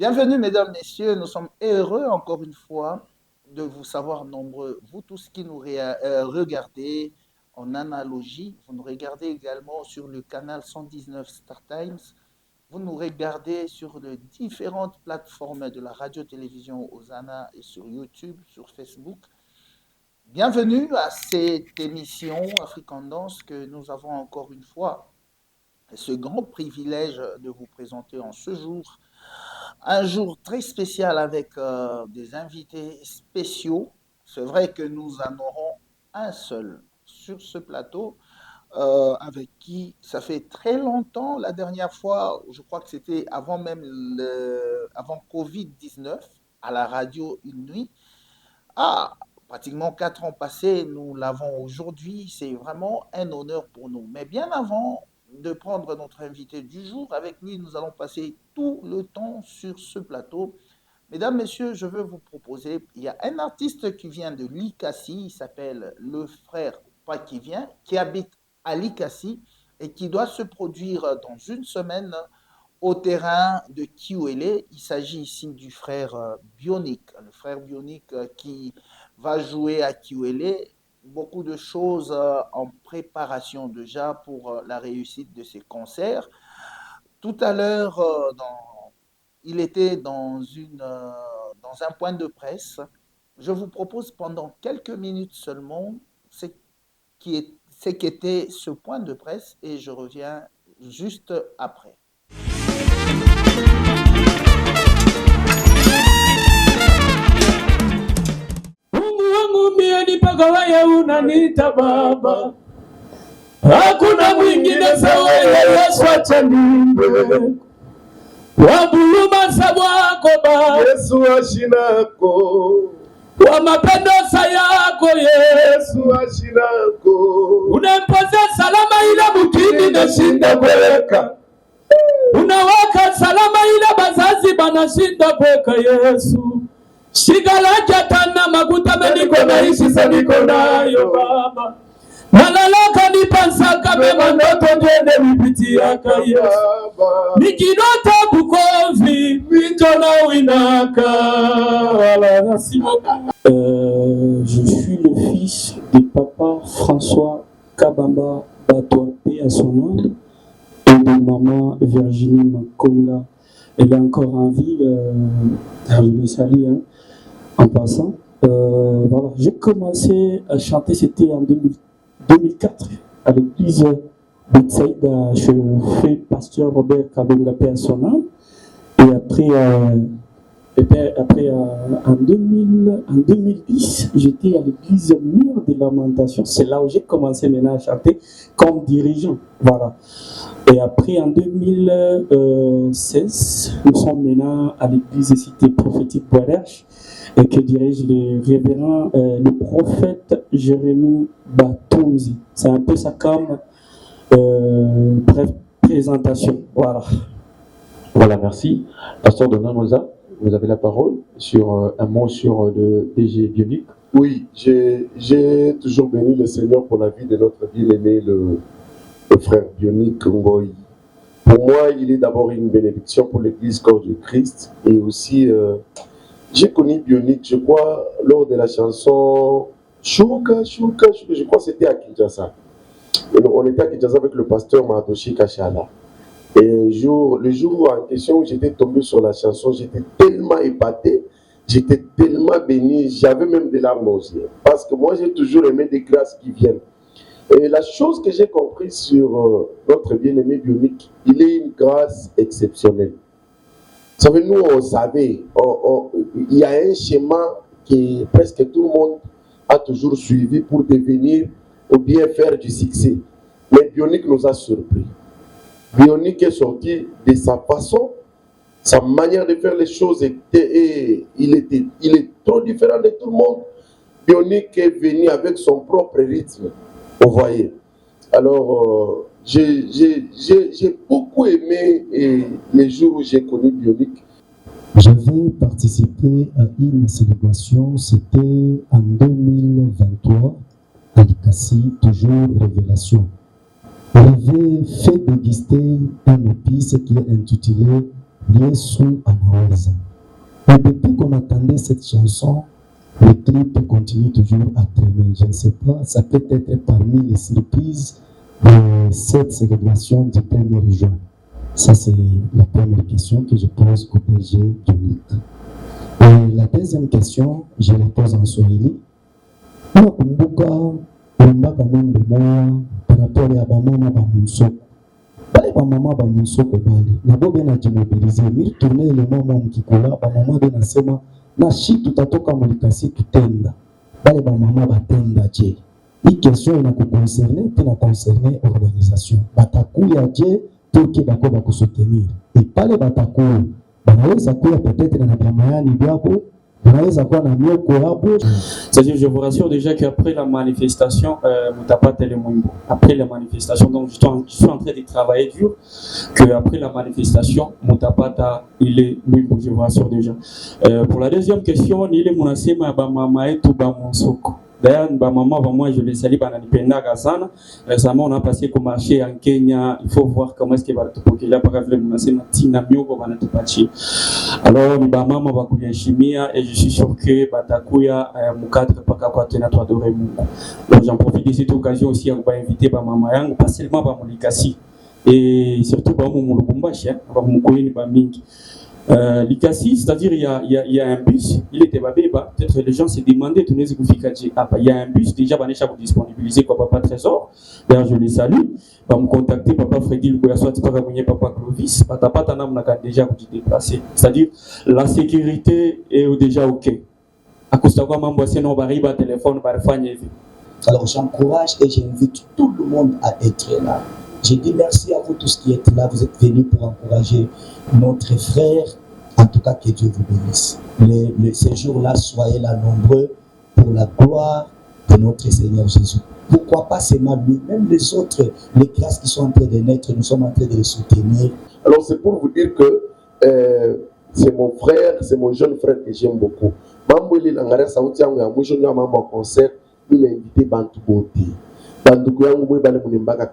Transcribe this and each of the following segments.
Bienvenue, mesdames, messieurs. Nous sommes heureux encore une fois de vous savoir nombreux. Vous tous qui nous regardez en analogie, vous nous regardez également sur le canal 119 Star Times. Vous nous regardez sur les différentes plateformes de la radio-télévision Osana et sur YouTube, sur Facebook. Bienvenue à cette émission Africandance que nous avons encore une fois ce grand privilège de vous présenter en ce jour. Un jour très spécial avec des invités spéciaux. C'est vrai que nous en aurons un seul sur ce plateau avec qui ça fait très longtemps. La dernière fois, je crois que c'était avant même avant Covid-19 à la radio une nuit. Pratiquement 4 ans passés, nous l'avons aujourd'hui. C'est vraiment un honneur pour nous. Mais bien avant de prendre notre invité du jour, avec lui, nous allons passer tout le temps sur ce plateau. Mesdames, Messieurs, je veux vous proposer, il y a un artiste qui vient de Likassi, il s'appelle le frère Pas qui vient, qui habite à Likassi et qui doit se produire dans une semaine au terrain de Kiwele. Il s'agit ici du frère Bionic, le frère Bionic qui va jouer à Kiwele. Beaucoup de choses en préparation déjà pour la réussite de ces concerts. Tout à l'heure, il était dans un point de presse. Je vous propose pendant quelques minutes seulement ce qu'était ce point de presse et je reviens juste après. Mungu wangu mie nipagawaye unaniita baba, hakuna mwingine sawa Yesu, acha niimbe wabuluma sabwako ba Yesu ashinako, wa mapendo yako Yesu ashinako, unempoza salama ila mukini nashinda kweka, unawaka salama ila bazazi banashinda kweka. Yesu shigalaja tana maguta meniko naishi saniko nayo baba, nalaloka nipansaka mema ndoto ndende nipitiaka Yesu, nikidota bukovi mitona winaka wala nasimoka. Je suis le fils de papa François Kabamba Batwa, paix à son nom, et de maman Virginie Makonga. Elle est encore en vie, je le salue en passant. Voilà. J'ai commencé à chanter, c'était en 2004 à l'église Betsaïda. Je fais pasteur Robert Kabonga, paix à son nom. Et après, en 2010, j'étais à l'église Mur de Lamentation. C'est là où j'ai commencé maintenant à chanter comme dirigeant. Voilà. Et après, en 2016, nous sommes maintenant à l'église Cité Prophétique Boisd'Arche, que dirige le révérend, le prophète Jérémie Batonzi. C'est un peu ça comme bref présentation. Voilà. Voilà, merci. Pasteur Donald Moza, vous avez la parole sur un mot sur le DG Bionic. Oui, j'ai toujours béni le Seigneur pour la vie de notre bien-aimé, le frère Bionic Ngoï. Pour moi, il est d'abord une bénédiction pour l'Église Corps du Christ. Et aussi, j'ai connu Bionic, je crois, lors de la chanson Shuka, Shuka, Shuka, je crois que c'était à Kinshasa. On était à Kinshasa avec le pasteur Madoshi Kachala. Et le jour en question où j'étais tombé sur la chanson, j'étais tellement épaté, j'étais tellement béni, j'avais même des larmes aux yeux. Parce que moi, j'ai toujours aimé des grâces qui viennent. Et la chose que j'ai compris sur notre bien-aimé Bionic, il est une grâce exceptionnelle. Vous savez, nous, on savait, il y a un schéma que presque tout le monde a toujours suivi pour devenir ou bien faire du succès. Mais Bionic nous a surpris. Bionic est sorti de sa façon, sa manière de faire les choses, il est trop différent de tout le monde. Bionic est venu avec son propre rythme, vous voyez. Alors, j'ai beaucoup aimé les jours où j'ai connu Bionic. J'avais participé à une célébration, c'était en 2023, à Likassi, toujours Révélation. On avait fait déguster un épice qui est intitulé Yesu anaweza. Et depuis qu'on attendait cette chanson, le clip continue toujours à traîner. Je ne sais pas, ça peut être parmi les surprises de cette célébration du 1er juin. Ça, c'est la première question que je pose au DG Bionic. Et la deuxième question, je la pose en Swahili. Unakumbuka ulimbaka mundu moya par rapport ya bamama ba Monsoko. Bale bamama ba Monsoko bale na bobe na jimobilize mi tourner le mama mkikula bamama be nasema na shi tutatoka mulikasi tutenda. Bale bamama batenda je. Hii question inakuconcerne tena concerner organisation. Batakuya je pour que bako bako soutenir. Et pale batakuya banaweza kuya peut-être na bamayani byako. C'est-à-dire, je vous rassure déjà qu'après la manifestation, après la manifestation, donc je suis en train de travailler dur, qu'après la manifestation, Moutapata, il est Mwimbo, je vous rassure déjà. Pour la deuxième question, il est monacé ma mama et tout ba Monsoko. D'ailleurs, maman, moi, je les salue par Nipenda Gazana. Récemment, on a passé comme marché en Kenya. Il faut voir comment est-ce qu'il va être là, par exemple, Tina Miyoko va être parti. Alors, maman va couler chimie et je suis sûr que Batakuya Mukadre Pakakwa Tena Toi Doré Mungu. Donc, j'en profite de cette occasion aussi à vous inviter par maman Yang, pas seulement par Molikasi et surtout par mon Lubumbashi, par mon Koyeni Bamingi. L'Ikasi, c'est-à-dire il y a un bus, il était babéba, peut-être les gens se demandaient, il y a un bus, déjà Banesha vous disponibiliser quoi Papa Trésor, d'ailleurs je les salue, va me contacter Papa Freddy, le Goya soit Papa Clovis, Papa Tanam n'a déjà vous déplacer, c'est-à-dire la sécurité est déjà ok. À cause de quoi Mambo Seno Bariba téléphone, Barfanye. Alors j'encourage et j'invite tout le monde à être là. Je dis merci à vous tous qui êtes là. Vous êtes venus pour encourager notre frère. En tout cas, que Dieu vous bénisse. Ces jours-là, soyez là nombreux pour la gloire de notre Seigneur Jésus. Pourquoi pas seulement lui, même les autres, les classes qui sont en train de naître, nous sommes en train de les soutenir. Alors c'est pour vous dire que c'est mon frère, c'est mon jeune frère que j'aime beaucoup. Mambo il a sauti yangu ya mwisho ndio mambo concert, il a invité Bantu Bote.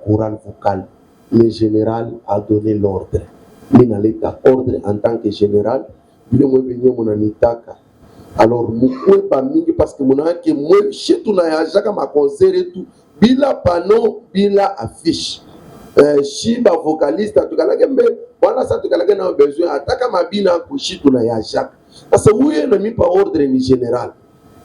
Chorale vocale. Le général a donné l'ordre. Il a l'état ordre en tant que général. Il a venu mon anitaka. Alors, moukou pas mingi parce que mon anke moi chez tout na yajaka ma concert et tout. Bila panneau, bila affiche. Shiba vocaliste en tout cas là gembe. Voilà ça tout cas là on a besoin. Ataka mabina kushi tout na yajaka. Parce que oui, il a mis pas ordre ni général.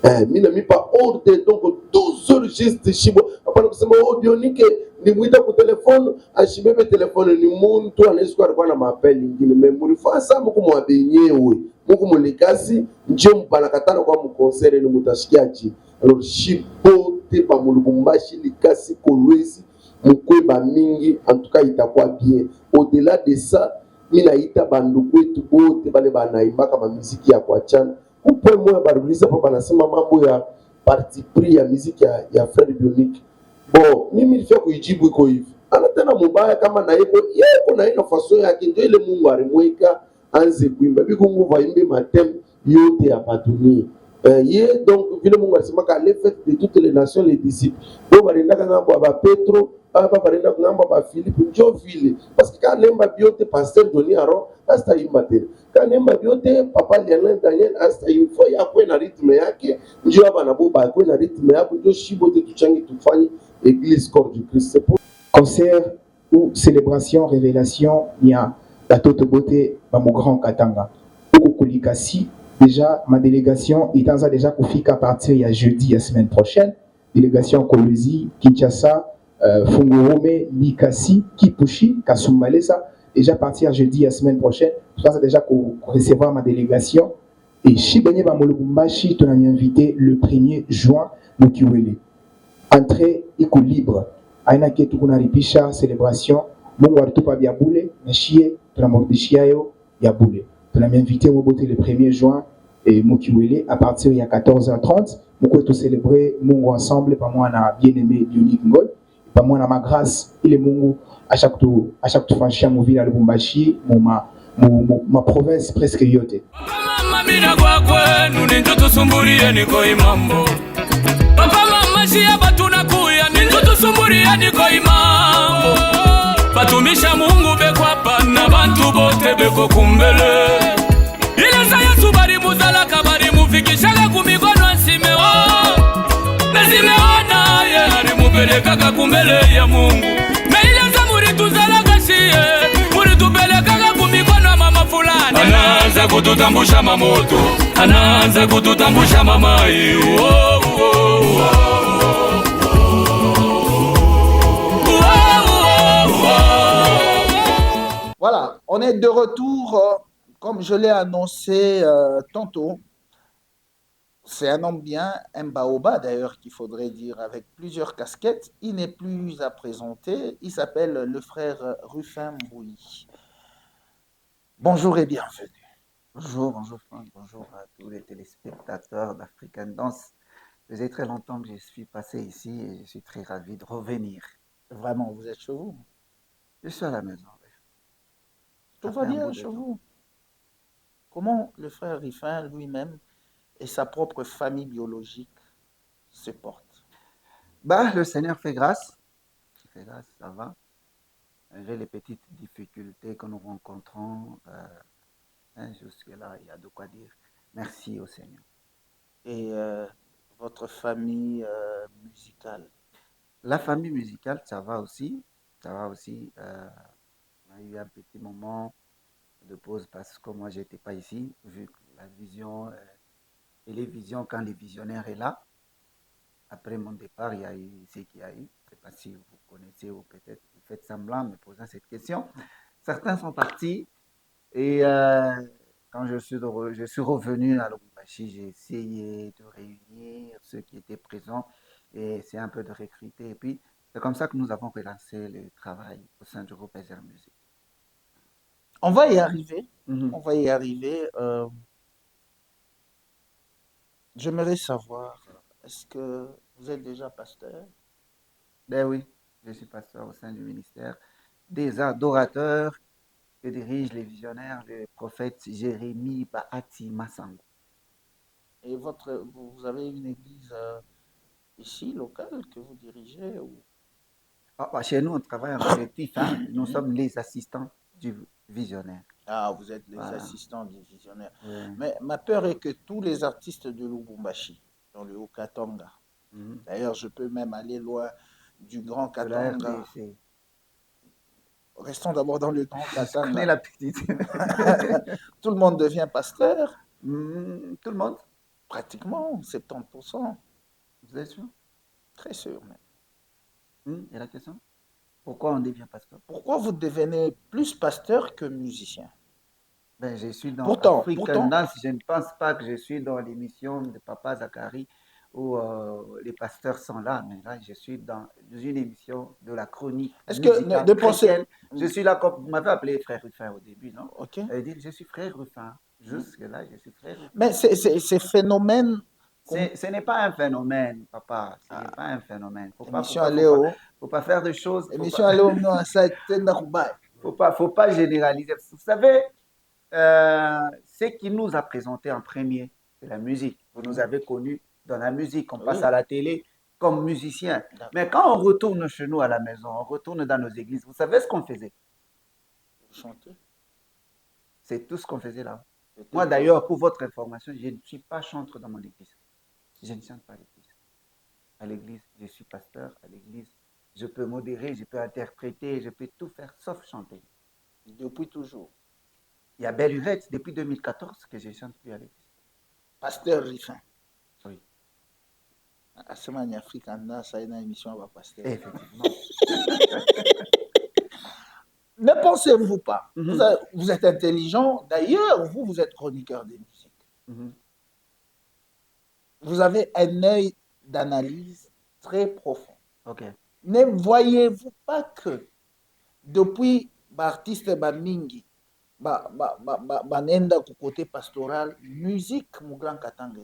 Il n'a mis pas ordre, donc 12 heures juste Chibo. Après, c'est mon Bionic, ni muita ku téléphone, a Chibebe téléphone, ni moun, toi, n'est-ce pas, on m'appelle, mais Mourifa, ça, mou m'a baigné, oui. Mou m'a lekasi, n'jom palakatana kwa mou concert, ni moutashiaji. Alors, Chibo, te pa mou Lubumbashi, likasi, kolwezi, mou kwe ba mingi, en tout cas, il t'a quoi bien. Au-delà de ça, il a ita bandoukou, tout beau, te balé ba naïma, comme musique ya kwa chan. Pour moi, je papa nasema mambo ya parti pris ya musique ya frère Bionic. Bon, mimi nifia kuijibu iko hivi. Anatena mubaya kama na yeko na ina façon yake ndio ile Mungu alimweka anze kuimba. Biko Mungu vaimbe matem yote ya patuni. Donc vile Mungu alisema ka les fêtes de toutes les nations les disciples. Bo barenda ngambo ba Petro, aba barenda ngambo ba Philippe njo vile. Parce que quand lemba biote pasteur Doni Aro, hasta imbatele. Kanemba biote papa Lianin Daniel hasta info ya kwe na rythme yake ndio hapa na boba kwe na rythme yako ndio shibote tuchangi tufanye église corps du Christ. Concert ou célébration révélation il y a la toute beauté ba mon grand Katanga. Pour Kolikasi déjà ma délégation est déjà kufika à partir il y a jeudi la semaine prochaine délégation Kolwezi Kinshasa Fungorome Likasi Kipushi Kasumbalesa. Déjà partir jeudi la semaine prochaine, je pense déjà qu'on recevoir ma délégation. Et Chibanye Bamolubumbashi, tu as invité le 1er juin, Mukiwele. Entrée éco libre. Aina ke tukuna ripisha célébration. Mungu alitupa bia bule, na chie, tunamordishia yo ya bule. Tu as invité au beauté le 1er juin et Mukiwele à partir il y a 14h30. Nous pouvons tout célébrer Mungu ensemble, par moi na bien-aimé Bionic Ngoy, par moi na ma grâce, il est Mungu. À chaque tour franchir mon ville à Lubumbashi, ma province presque yote. Batumisha Mungu bekwapa na bantu bote yako kumbele ileza yesu bari muzalaka bari mufikishaka kumikono nsimeo nesimeona ye ari mupelekaka kumbele ya Mungu na ileza murituzalaka shiye muritupelekaka kumikono ya mama fulani anaanza kututambusha mamoto anaanza kututambusha mamai Voilà, on est de retour, comme je l'ai annoncé tantôt. C'est un homme bien, un baoba d'ailleurs qu'il faudrait dire, avec plusieurs casquettes. Il n'est plus à présenter. Il s'appelle le frère Rufin Mbouyi. Bonjour et bienvenue. Bonjour Franck, bonjour à tous les téléspectateurs d'African Dance. Ça faisait très longtemps que je suis passé ici et je suis très ravi de revenir. Vraiment, vous êtes chez vous? Je suis à la maison. Oui. Tout va bien chez vous? Comment le frère Rufin lui-même et sa propre famille biologique se portent? Bah, le Seigneur fait grâce. Il fait grâce, ça va. J'ai les petites difficultés que nous rencontrons. Jusque-là, il y a de quoi dire. Merci au Seigneur. Et votre famille musicale? La famille musicale, ça va aussi. Ça va aussi. On a eu un petit moment de pause parce que moi, je n'étais pas ici, vu que la vision et les visions, quand les visionnaires sont là. Après mon départ, il y a eu ce qu'il y a eu. Je ne sais pas si vous connaissez ou peut-être vous faites semblant en me posant cette question. Certains sont partis et quand je suis revenu à Lubumbashi, j'ai essayé de réunir ceux qui étaient présents et c'est un peu de recruter. Et puis, c'est comme ça que nous avons relancé le travail au sein du groupe Ezer Music. On va y arriver. Mhm. On va y arriver. J'aimerais savoir, est-ce que vous êtes déjà pasteur? Ben oui, je suis pasteur au sein du ministère des adorateurs que dirige les visionnaires, le prophète Jérémie Bahati Massango. Et vous avez une église ici, locale, que vous dirigez ou... Chez nous, on travaille en collectif. Hein. Nous sommes les assistants du visionnaire. Ah, vous êtes les Voilà. assistants du visionnaire. Ouais. Mais ma peur est que tous les artistes de Lubumbashi, dans le Haut-Katanga, Mhm. d'ailleurs, je peux même aller loin du Grand De la Katanga. RDC. Restons d'abord dans le Grand Je connais Katanga. la petite. Tout le monde devient pasteur, Tout le monde. pratiquement, 70%. Vous êtes sûr? Très sûr même. Et la question? Pourquoi on devient pasteur? Pourquoi vous devenez plus pasteur que musicien? Ben, je suis dans Pourtant, African Dance. Je ne pense pas que je suis dans l'émission de Papa Zachary où les pasteurs sont là. Mais là, je suis dans une émission de la chronique Est-ce que musicale de penser... chrétienne. Je suis là comme vous m'avez appelé frère Rufin au début, non? Ok. Ça veut dire je suis frère Rufin. Jusque-là, je suis frère Rufin. Mais ces phénomènes... Ce n'est pas un phénomène, papa. Ce n'est pas un phénomène. Émission Léo. Faut pas faire de choses. Émission Léo, non, ça Faut pas généraliser. Vous savez, ce qui nous a présenté en premier, c'est la musique. Vous nous avez connus dans la musique. On passe à la télé comme musicien. Mais quand on retourne chez nous à la maison, on retourne dans nos églises, vous savez ce qu'on faisait? Chanter. C'est tout ce qu'on faisait là. Moi, d'ailleurs, pour votre information, je ne suis pas chanteur dans mon église. Je ne chante pas à l'église. À l'église, je suis pasteur. À l'église, je peux modérer, je peux interpréter, je peux tout faire sauf chanter. Depuis toujours. Il y a belle lurette depuis 2014 que je ne chante plus à l'église. Pasteur Rufin. Oui. À ce moment, en Afrique, ça a une émission à pasteur. Effectivement. Ne pensez-vous pas, vous êtes intelligent, d'ailleurs, vous êtes chroniqueur des musiques. Vous avez un œil d'analyse très profond. Ok. Ne voyez-vous pas que depuis l'artiste Bamingi, Banenda côté pastoral, musique, mon grand Katanga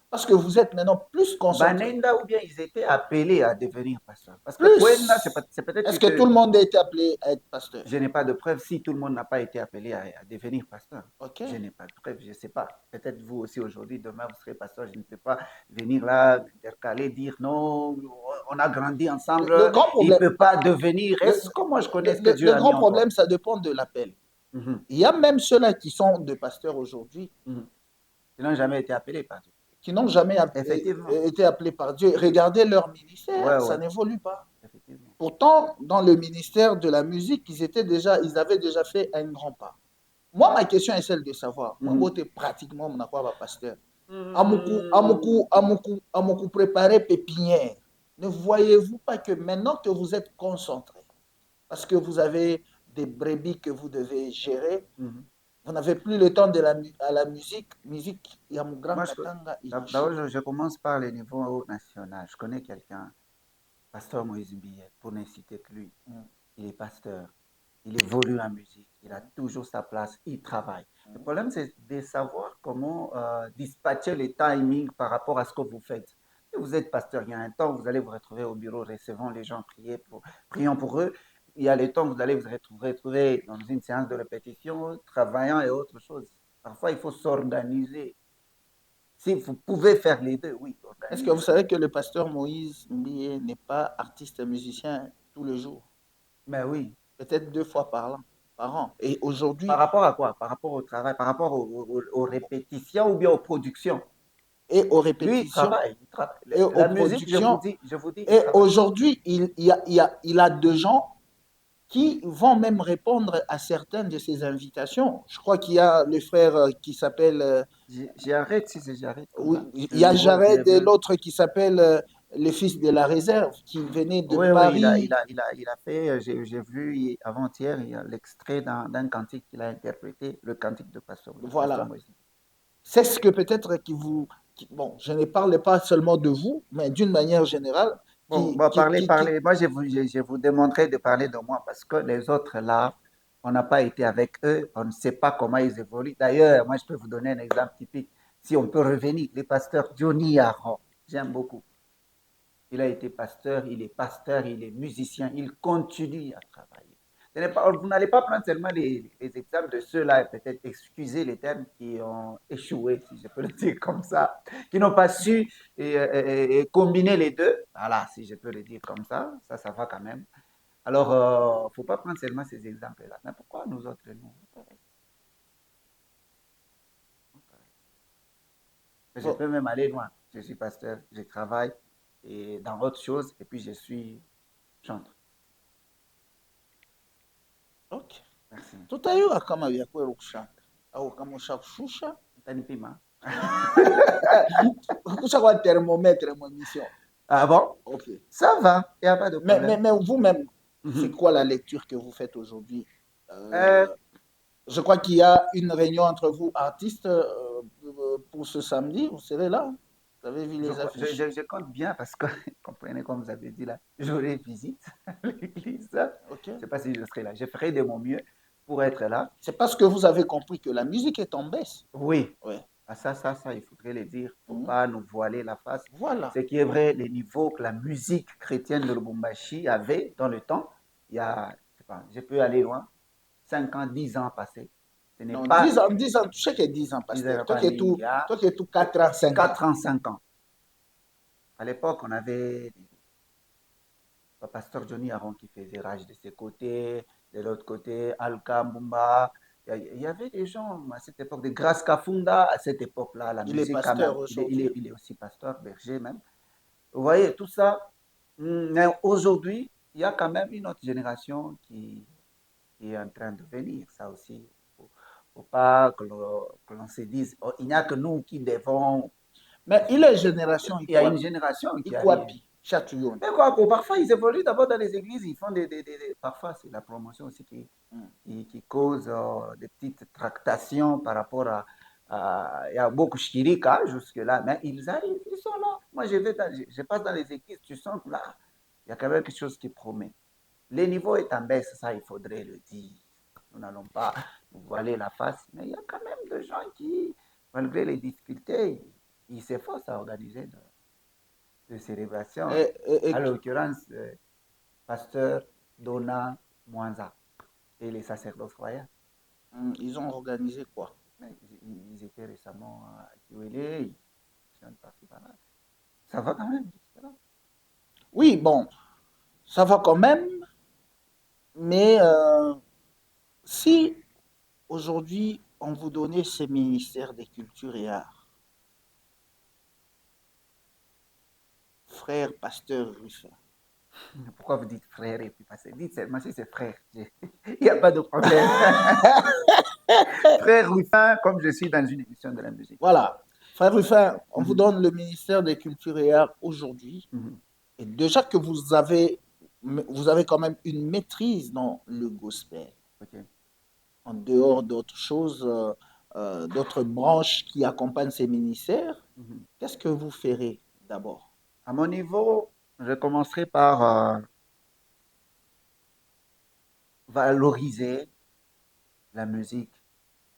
parce que vous êtes maintenant plus concentré. Banenda ou bien ils étaient appelés à devenir pasteur. Parce que Plus. c'est peut-être. Est-ce que tout le monde a été appelé à être pasteur? Je n'ai pas de preuve si tout le monde n'a pas été appelé à devenir pasteur. Okay. Je n'ai pas de preuve, je ne sais pas. Peut-être vous aussi aujourd'hui, demain vous serez pasteur. Je ne peux pas venir là, intercaler, dire non, on a grandi ensemble. Le grand problème, il ne peut pas devenir. Est-ce que moi je connais ce que Dieu a mis en Le grand problème, ça dépend de l'appel. Il y a même ceux-là qui sont de pasteurs aujourd'hui, Ils n'ont jamais été appelés par Dieu. qui n'ont jamais Effectivement. été appelés par Dieu. Regardez leur ministère, Ouais, ça ouais. n'évolue pas. Effectivement. Pourtant, dans le ministère de la musique, ils avaient déjà fait un grand pas. Moi, ma question est celle de savoir, moi, j'étais pratiquement mon pasteur. À mon préparer pépinière. Ne voyez-vous pas que maintenant que vous êtes concentré, parce que vous avez des brebis que vous devez gérer, vous n'avez plus le temps à la musique. Musique, il y a mon grand Katanga. D'abord, je commence par le niveau national. Je connais quelqu'un, pasteur Moïse Billet, pour ne citer que lui. Il est pasteur, il évolue en musique, il a toujours sa place, il travaille. Le problème, c'est de savoir comment dispatcher les timings par rapport à ce que vous faites. Si vous êtes pasteur, il y a un temps, vous allez vous retrouver au bureau, recevant les gens, priant pour eux. Il y a le temps, vous allez vous retrouver dans une séance de répétition, travaillant et autre chose. Parfois, il faut s'organiser. Si vous pouvez faire les deux, oui. Est-ce que vous savez que le pasteur Moïse Mbié n'est pas artiste musicien tous les jours? Mais oui. Peut-être 2 fois par an. Et aujourd'hui... Par rapport à quoi? Par rapport au travail, par rapport aux répétitions ou bien aux productions? Et aux répétitions. Lui, il travaille. Et aux productions. Je vous dis. Et aujourd'hui, il a 2 gens qui vont même répondre à certaines de ses invitations. Je crois qu'il y a le frère qui s'appelle... J'arrête si j'arrête. Oui, il y a Jared et l'autre qui s'appelle le fils de la réserve, qui venait de Paris. Oui, il a fait, j'ai vu avant-hier, il y a l'extrait d'un cantique qu'il a interprété, le cantique de Pasteur. Voilà. C'est ce que peut-être bon, je ne parle pas seulement de vous, mais d'une manière générale. Parlez. Moi, je vous demanderai de parler de moi parce que les autres là, on n'a pas été avec eux, on ne sait pas comment ils évoluent. D'ailleurs, moi, je peux vous donner un exemple typique. Si on peut revenir, le pasteur Johnny Aron, j'aime beaucoup. Il a été pasteur, il est musicien, il continue à travailler. Vous n'allez pas prendre seulement les exemples de ceux-là, peut-être excusez les termes qui ont échoué, si je peux le dire comme ça, qui n'ont pas su combiner les deux. Voilà, si je peux le dire comme ça va quand même. Alors, il ne faut pas prendre seulement ces exemples-là. Mais pourquoi nous autres, nous? Je peux même aller loin. Je suis pasteur, je travaille et dans autre chose, et puis je suis chanteur. Ok. Merci. Tutaiwa kama vyakweli kushanga au kama ushakushusha utanipima kusha kwa thermomètre mon mission. Ah bon? Ok. Ça va, il n'y a pas de problème. Mais vous-même, c'est quoi la lecture que vous faites aujourd'hui? Je crois qu'il y a une réunion entre vous, artistes, pour ce samedi. Vous serez là? Vous avez vu les affiches? Je compte bien parce que, comprenez, comme vous avez dit là, j'aurai visite à l'église. Okay. Je ne sais pas si je serai là. Je ferai de mon mieux pour être là. C'est parce que vous avez compris que la musique est en baisse. Oui. Ouais. Ah, ça, il faudrait le dire. Il ne faut pas nous voiler la face. Voilà. Ce qui est vrai, les niveaux que la musique chrétienne de Lubumbashi avait dans le temps, il y a, je sais pas, je peux aller loin, 5 ans, 10 ans passés. Ce n'est pas... 10 ans, je sais que 10 ans passés. Toi qui es tout 4 ans, 5 ans. 4 ans, 5 ans. À l'époque, on avait le pasteur Johnny Aron qui faisait rage de ses côtés, de l'autre côté, Alka Mbumba. Il y avait des gens à cette époque, de Grace Kafunda, à cette époque-là, la musique. Il est pasteur aujourd'hui. Il est aussi pasteur, berger même. Vous voyez, tout ça. Mais aujourd'hui, il y a quand même une autre génération qui est en train de venir. Ça aussi, il ne faut pas que l'on se dise, oh, il n'y a que nous qui devons. Mais il y a une génération. Il y a une génération qui arrive. Mais quoi, parfois, ils évoluent d'abord dans les églises, ils font parfois, c'est la promotion aussi qui cause des petites tractations par rapport il y a beaucoup de shirika jusque-là, mais ils arrivent, ils sont là. Moi, je passe dans les églises, tu sens que là, il y a quand même quelque chose qui promet. Le niveau est en baisse, ça, il faudrait le dire. Nous n'allons pas nous voiler la face, mais il y a quand même des gens qui, malgré les difficultés, ils s'efforcent à organiser de célébration. À l'occurrence, pasteur Dona Mwanza et les sacerdotes croyants. Ils ont organisé quoi? Ils étaient récemment à Kiwele, ça va quand même. Oui, bon, ça va quand même, mais si Aujourd'hui, on vous donnait ces ministères des cultures et arts. Frère pasteur Ruffin. Pourquoi vous dites frère et puis pasteur? Dites seulement si c'est frère. Il n'y a pas de problème. Frère Ruffin, comme je suis dans une émission de la musique. Voilà. Frère Ruffin, on vous donne le ministère des cultures et arts aujourd'hui. Et déjà que vous avez quand même une maîtrise dans le gospel. Ok. En dehors d'autres choses, d'autres branches qui accompagnent ces ministères, qu'est-ce que vous ferez d'abord? À mon niveau, je commencerai par valoriser la musique.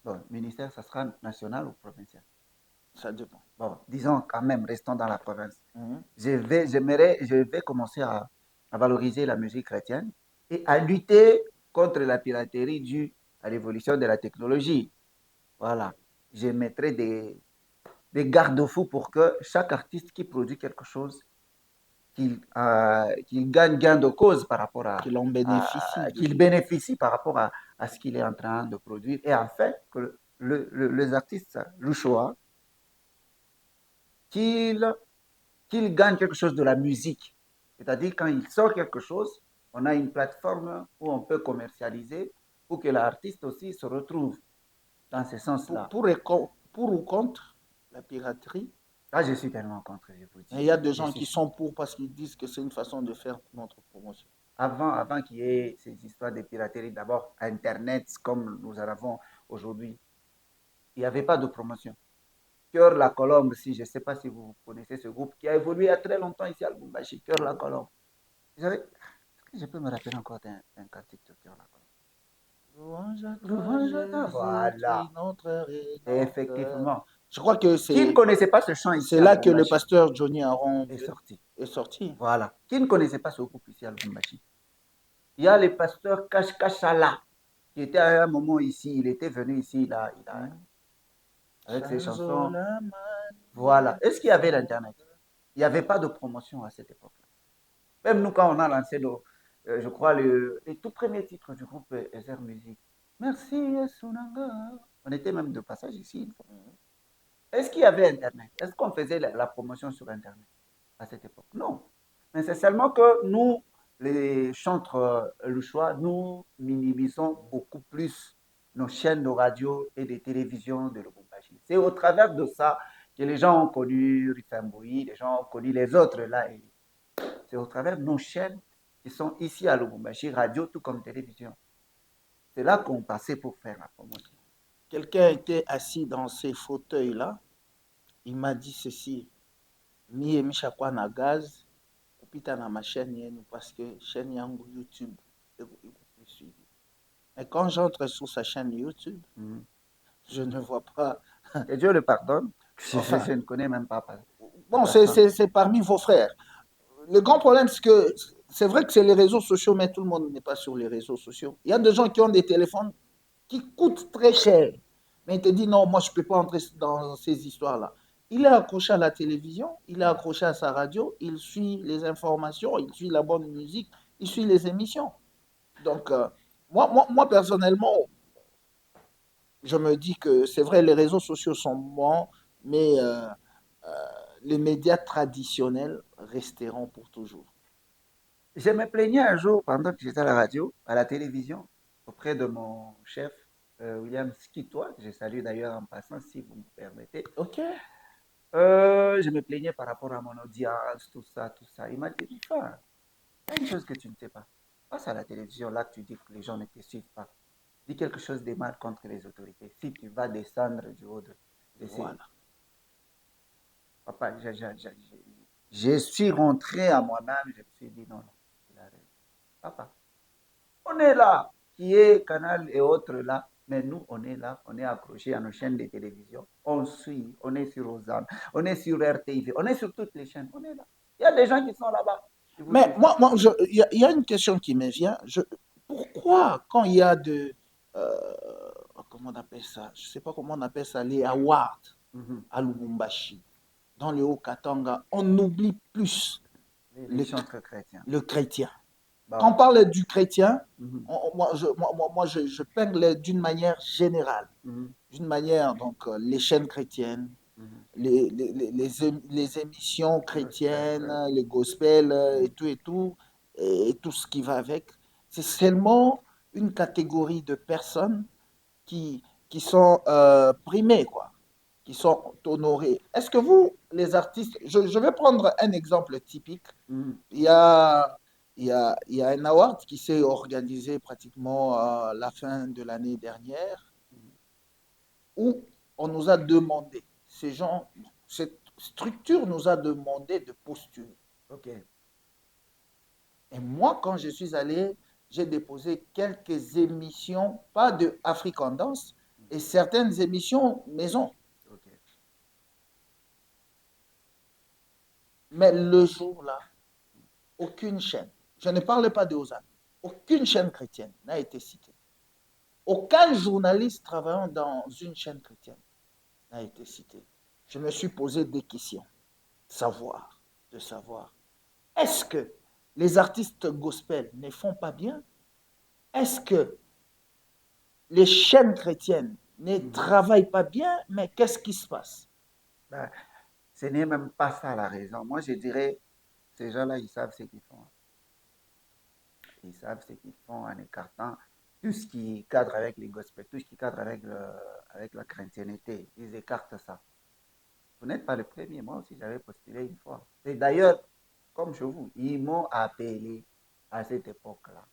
Bon, ministère, ça sera national ou provincial? Ça dépend. Bon, disons quand même, restons dans la province. Mhm. Je vais commencer à valoriser la musique chrétienne et à lutter contre la piraterie due à l'évolution de la technologie. Voilà. Je mettrai des garde-fous pour que chaque artiste qui produit quelque chose, qu'il gagne gain de cause par rapport à... Qu'il en bénéficie. qu'il bénéficie par rapport à ce qu'il est en train de produire. Et en fait, que les artistes, le choix, qu'il gagne quelque chose de la musique. C'est-à-dire, quand il sort quelque chose, on a une plateforme où on peut commercialiser pour que l'artiste aussi se retrouve dans ce sens-là. Pour ou contre la piraterie? Ah, je suis tellement contre, je vous dis. Il y a des gens qui sont pour parce qu'ils disent que c'est une façon de faire notre promotion. Avant qu'il y ait ces histoires de piraterie, d'abord, Internet, comme nous en avons aujourd'hui, il n'y avait pas de promotion. Cœur la Colombe, si je ne sais pas si vous connaissez ce groupe, qui a évolué il y a très longtemps ici à Lubumbashi, Cœur la Colombe. Est-ce que je peux me rappeler encore d'un cantique de Cœur la Colombe? Voilà. Effectivement. Je crois que Qui ne connaissait pas ce chant ici? C'est là que le pasteur Johnny Aaron est sorti. Voilà. Qui ne connaissait pas ce groupe ici à Lubumbashi? Il y a le pasteur Kashkashala qui était à un moment ici. Il était venu ici, avec ses chansons. Voilà. Est-ce qu'il y avait l'Internet? Il n'y avait pas de promotion à cette époque-là. Même nous, quand on a lancé, je crois, les tout premiers titres du groupe Ezer Music. Merci, Sunanga. On était même de passage ici une fois. Est-ce qu'il y avait Internet? Est-ce qu'on faisait la promotion sur Internet à cette époque? Non. Mais c'est seulement que nous, les chantres le choix, nous minimisons beaucoup plus nos chaînes de radio et de télévision de Lubumbashi. C'est au travers de ça que les gens ont connu Rifamboui, les gens ont connu les autres là. C'est au travers de nos chaînes qui sont ici à Lubumbashi, radio tout comme télévision. C'est là qu'on passait pour faire la promotion. Quelqu'un était assis dans ces fauteuils-là. Il m'a dit ceci. Mie mishakwa na gaz, kupita na ma chaîne yenu parce que chaîne yangu YouTube est plus suivie. Et quand j'entre sur sa chaîne YouTube, je ne vois pas. Et Dieu le pardonne. Enfin, je ne connais même pas. Bon, c'est parmi vos frères. Le grand problème, c'est que c'est vrai que c'est les réseaux sociaux, mais tout le monde n'est pas sur les réseaux sociaux. Il y a des gens qui ont des téléphones qui coûtent très cher. Mais il te dit non, moi je ne peux pas entrer dans ces histoires-là. Il est accroché à la télévision, il est accroché à sa radio, il suit les informations, il suit la bonne musique, il suit les émissions. Donc, moi personnellement, je me dis que c'est vrai, les réseaux sociaux sont bons, mais les médias traditionnels resteront pour toujours. Je me plaignais un jour, pendant que j'étais à la radio, à la télévision, auprès de mon chef, William Skitois, que je salue d'ailleurs en passant, si vous me permettez. Ok. Je me plaignais par rapport à mon audience, tout ça, tout ça. Il m'a dit, enfin, il y a une chose que tu ne sais pas. Passe à la télévision, là, tu dis que les gens ne te suivent pas. Dis quelque chose de mal contre les autorités. Si tu vas descendre du haut de ces... Voilà. Papa, je suis rentré à moi-même, je me suis dit, non, il a raison. Papa, on est là, qui est Canal et autres là, mais nous, on est là, on est accroché à nos chaînes de télévision, on suit, on est sur Ozan, on est sur RTV, on est sur toutes les chaînes, on est là. Il y a des gens qui sont là-bas. Mais moi, il y a une question qui me vient. Pourquoi, quand il y a comment on appelle ça? Je ne sais pas comment on appelle ça, les awards à Lubumbashi, dans le Haut-Katanga, on oublie plus les chantres chrétiens. Le chrétien. Quand on parle du chrétien, Mhm. je parle d'une manière générale. Mhm. D'une manière, donc, les chaînes chrétiennes, Mhm. les émissions chrétiennes, les gospels et tout ce qui va avec. C'est seulement une catégorie de personnes qui, qui sont primées, quoi, qui sont honorées. Est-ce que vous, les artistes, je vais prendre un exemple typique. Mhm. Il y a, il y a un award qui s'est organisé pratiquement à la fin de l'année dernière où on nous a demandé, ces gens, cette structure nous a demandé de postuler. Ok. Et moi, quand je suis allé, j'ai déposé quelques émissions, pas de Afrique en danse, et certaines émissions maison. Ok. Mais le jour-là, aucune chaîne, je ne parle pas de Hosanna, aucune chaîne chrétienne n'a été citée. Aucun journaliste travaillant dans une chaîne chrétienne n'a été cité. Je me suis posé des questions. De savoir, est-ce que les artistes gospel ne font pas bien? Est-ce que les chaînes chrétiennes ne travaillent pas bien? Mais qu'est-ce qui se passe? Ben, ce n'est même pas ça la raison. Moi, je dirais, ces gens-là, ils savent ce qu'ils font. Ils savent ce qu'ils font en écartant tout ce qui cadre avec les gospels, tout ce qui cadre avec la chrétienté. Ils écartent ça. Vous n'êtes pas le premier. Moi aussi, j'avais postulé une fois. Et d'ailleurs, comme chez vous, ils m'ont appelé à cette époque-là.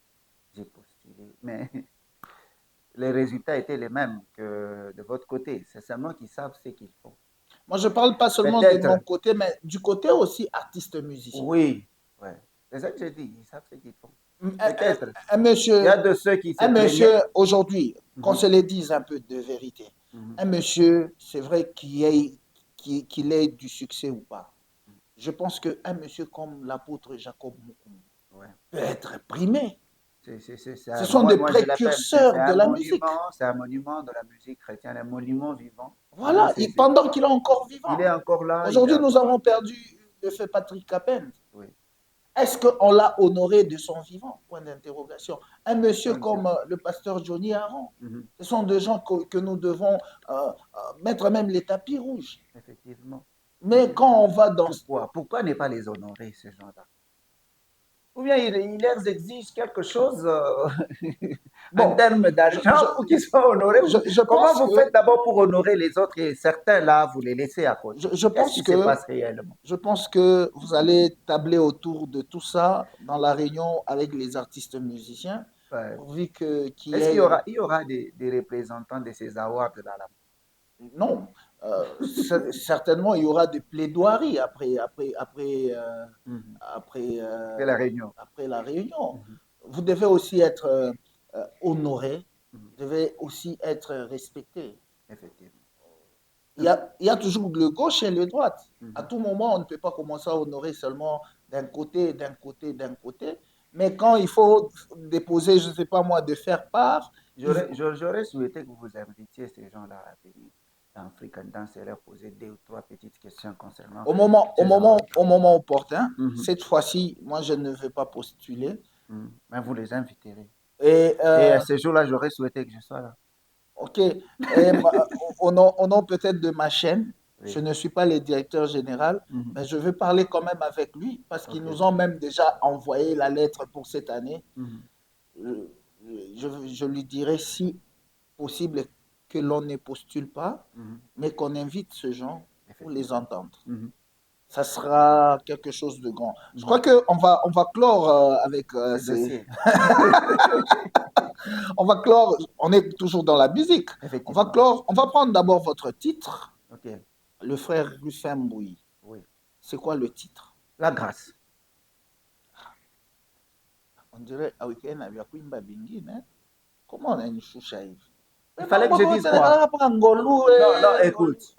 J'ai postulé. Mais les résultats étaient les mêmes que de votre côté. C'est seulement qu'ils savent ce qu'ils font. Moi, je ne parle pas seulement de mon Peut-être, côté, mais du côté aussi artiste-musicien. oui, ouais. C'est ça que j'ai dit. Ils savent ce qu'ils font. Un, Peut-être. un Il monsieur, y a de ceux qui se un monsieur plaignaient. aujourd'hui, qu'on Mhm, se le dise un peu de vérité, mhm. un monsieur, c'est vrai qu'il ait du succès ou pas. Je pense qu'un monsieur comme l'apôtre Jacob Moukoum Ouais. peut être primé. C'est Ce sont des moi, je l'appelle, précurseurs de la musique. c'est un monument de la musique chrétienne, un monument vivant. Vraiment, Voilà, pendant qu'il est encore il vivant. est encore là, il est Aujourd'hui, nous encore. avons perdu le fait Patrick Capin. Oui. Est-ce qu'on l'a honoré de son vivant? Point d'interrogation. Un monsieur Je ne sais comme pas. le pasteur Johnny Aaron, Mhm. ce sont des gens que nous devons mettre même les tapis rouges. Effectivement. Mais quand on va dans... Pourquoi ne pas les honorer, ces gens-là? Ou bien il leur exige quelque chose en Bon, termes d'argent pour qu'ils soient honorés. je Comment pense vous que, faites d'abord pour honorer les autres et certains là, vous les laissez à côté? je Qu'est-ce pense qui se que, passe réellement? je pense que vous allez tabler autour de tout ça dans la réunion avec les artistes musiciens, Ouais. pourvu qu'il y Est-ce ait... qu'il y aura des représentants de ces awards dans la... Non, certainement il y aura des plaidoiries Mhm. après, De la réunion? après la réunion. Mhm. Vous devez aussi être honoré, Mhm. vous devez aussi être respecté. Effectivement. Il y a toujours le gauche et le droite. À Mhm. tout moment, on ne peut pas commencer à honorer seulement d'un côté, d'un côté, d'un côté. Mais quand il faut déposer, je ne sais pas moi, de faire part, J'aurais souhaité que vous invitiez ces gens-là à venir en Afrique et leur poser deux ou trois petites questions concernant ces awards. au moment opportun, Mhm. cette fois-ci, moi, je ne vais pas postuler. Mhm. Mais vous les inviterez. Et, Et à ce jour-là, j'aurais souhaité que je sois là. OK, au nom peut-être de ma chaîne, je Oui. ne suis pas le directeur général, Mhm. mais je vais parler quand même avec lui parce qu'ils Ok. nous ont même déjà envoyé la lettre pour cette année. Mhm. Euh, je lui dirai si possible que l'on ne postule pas, Mhm. mais qu'on invite ce gens pour les entendre. Mhm. Ça sera quelque chose de grand. Je Mhm. crois on va clore avec Ce dossier. on va clore, on est toujours dans la musique. Effectivement. On va prendre d'abord votre titre, Ok. le frère Rufin Mbouyi. Oui. C'est quoi le titre? La grâce. On dirait Awiken Abiakwimba Bingine. Hein? Comment on a une choucha Yves? Il fallait que je dise quoi? Non, non, écoute.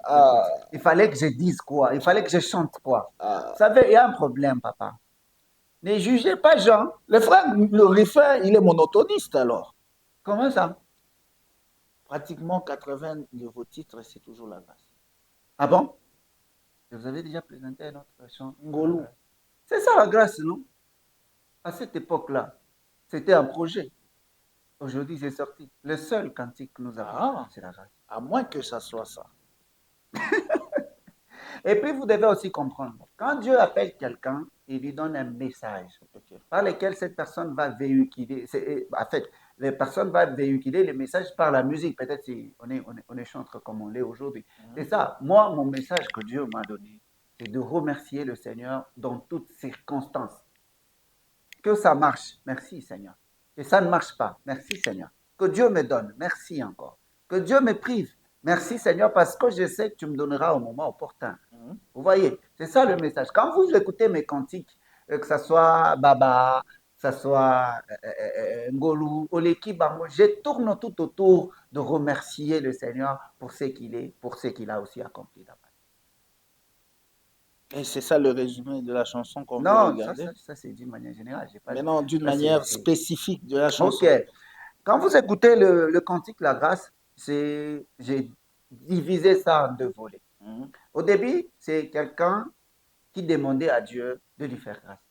Il fallait que je dise quoi? Il fallait que je chante quoi? Vous savez, il y a un problème, papa. Ne jugez pas Jean. Le frère, le Rufin, il est monotoniste alors. Comment ça? Pratiquement 80 de vos titres, c'est toujours la grâce. Ah bon? Je vous avais déjà présenté un autre chant. Ngolou. C'est ça la grâce, non? À cette époque-là. C'était un projet. Aujourd'hui, c'est sorti. Le seul cantique que nous avons, Ah, c'est la grâce. à moins que ça soit ça. Et puis, vous devez aussi comprendre, quand Dieu appelle quelqu'un, il lui donne un message par lequel cette personne va véhiculer. En fait, les personnes vont véhiculer le message par la musique. Peut-être si on est chanteur comme on l'est aujourd'hui. C'est ça. Moi, mon message que Dieu m'a donné, c'est de remercier le Seigneur dans toutes circonstances. Que ça marche, merci Seigneur. Que ça ne marche pas, merci Seigneur. Que Dieu me donne, merci encore. Que Dieu me prive, merci Seigneur, parce que je sais que tu me donneras au moment opportun. Vous voyez, c'est ça le message. Quand vous écoutez mes cantiques, que ce soit Baba, que ce soit Ngolu, Oleki Bango, je tourne tout autour de remercier le Seigneur pour ce qu'il est, pour ce qu'il a aussi accompli là-bas. Et c'est ça le résumé de la chanson qu'on veut Non, regarder. ça c'est d'une manière générale. J'ai pas Mais non, d'une ça, manière spécifique de la chanson. Ok. Quand vous écoutez le cantique La Grâce, j'ai divisé ça en deux volets. Au début, c'est quelqu'un qui demandait à Dieu de lui faire grâce.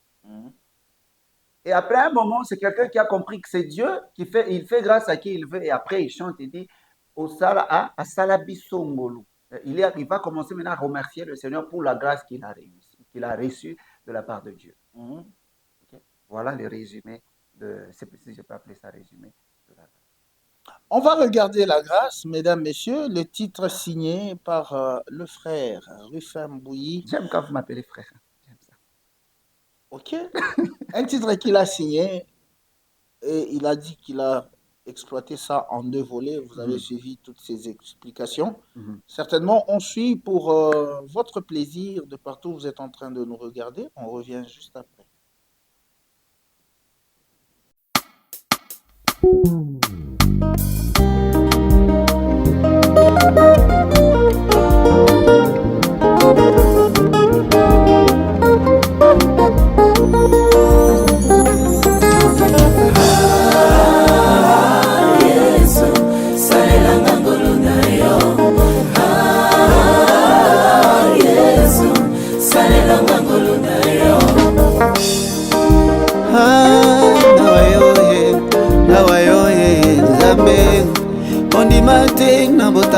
Et après un moment, c'est quelqu'un qui a compris que c'est Dieu il fait grâce à qui il veut. Et après, il chante et dit à Salabisongolu. Il va commencer maintenant à remercier le Seigneur pour la grâce qu'il a reçue de la part de Dieu. Okay? Voilà le résumé si je peux appeler ça résumé de la grâce. On va regarder la grâce, mesdames, messieurs, le titre signé par le frère Rufin Bouilly. J'aime quand vous m'appelez frère. J'aime ça. Ok. Un titre qu'il a signé et il a dit qu'il a exploité ça en deux volets. Vous avez suivi toutes ces explications. Certainement, on suit pour votre plaisir de partout où vous êtes en train de nous regarder. On revient juste après.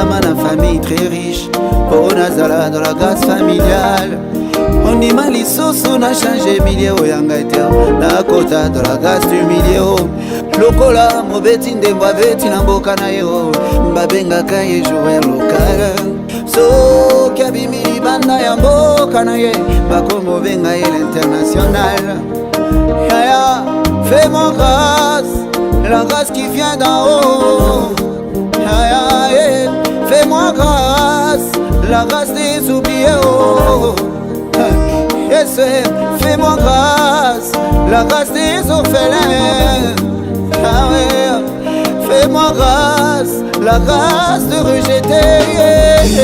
Na famille très riche, pour nazala dans la grâce familiale. On dit mal lisusu na changé milieu yanga eterno na kota dans la grâce du milieu. Lokola mobeti ndembo abeti na mboka na yo babengaka ye joueur local. So kabimi banda ya mboka na ye bakomo benga ye l'international. Yaya, fais-moi grâce, la grâce qui vient d'en haut. Fais-moi grâce, la grâce des oubliés. Oh. Yes, fais-moi grâce, la grâce des orphelins. Ah ouais. Fais-moi grâce, la grâce de rejeter.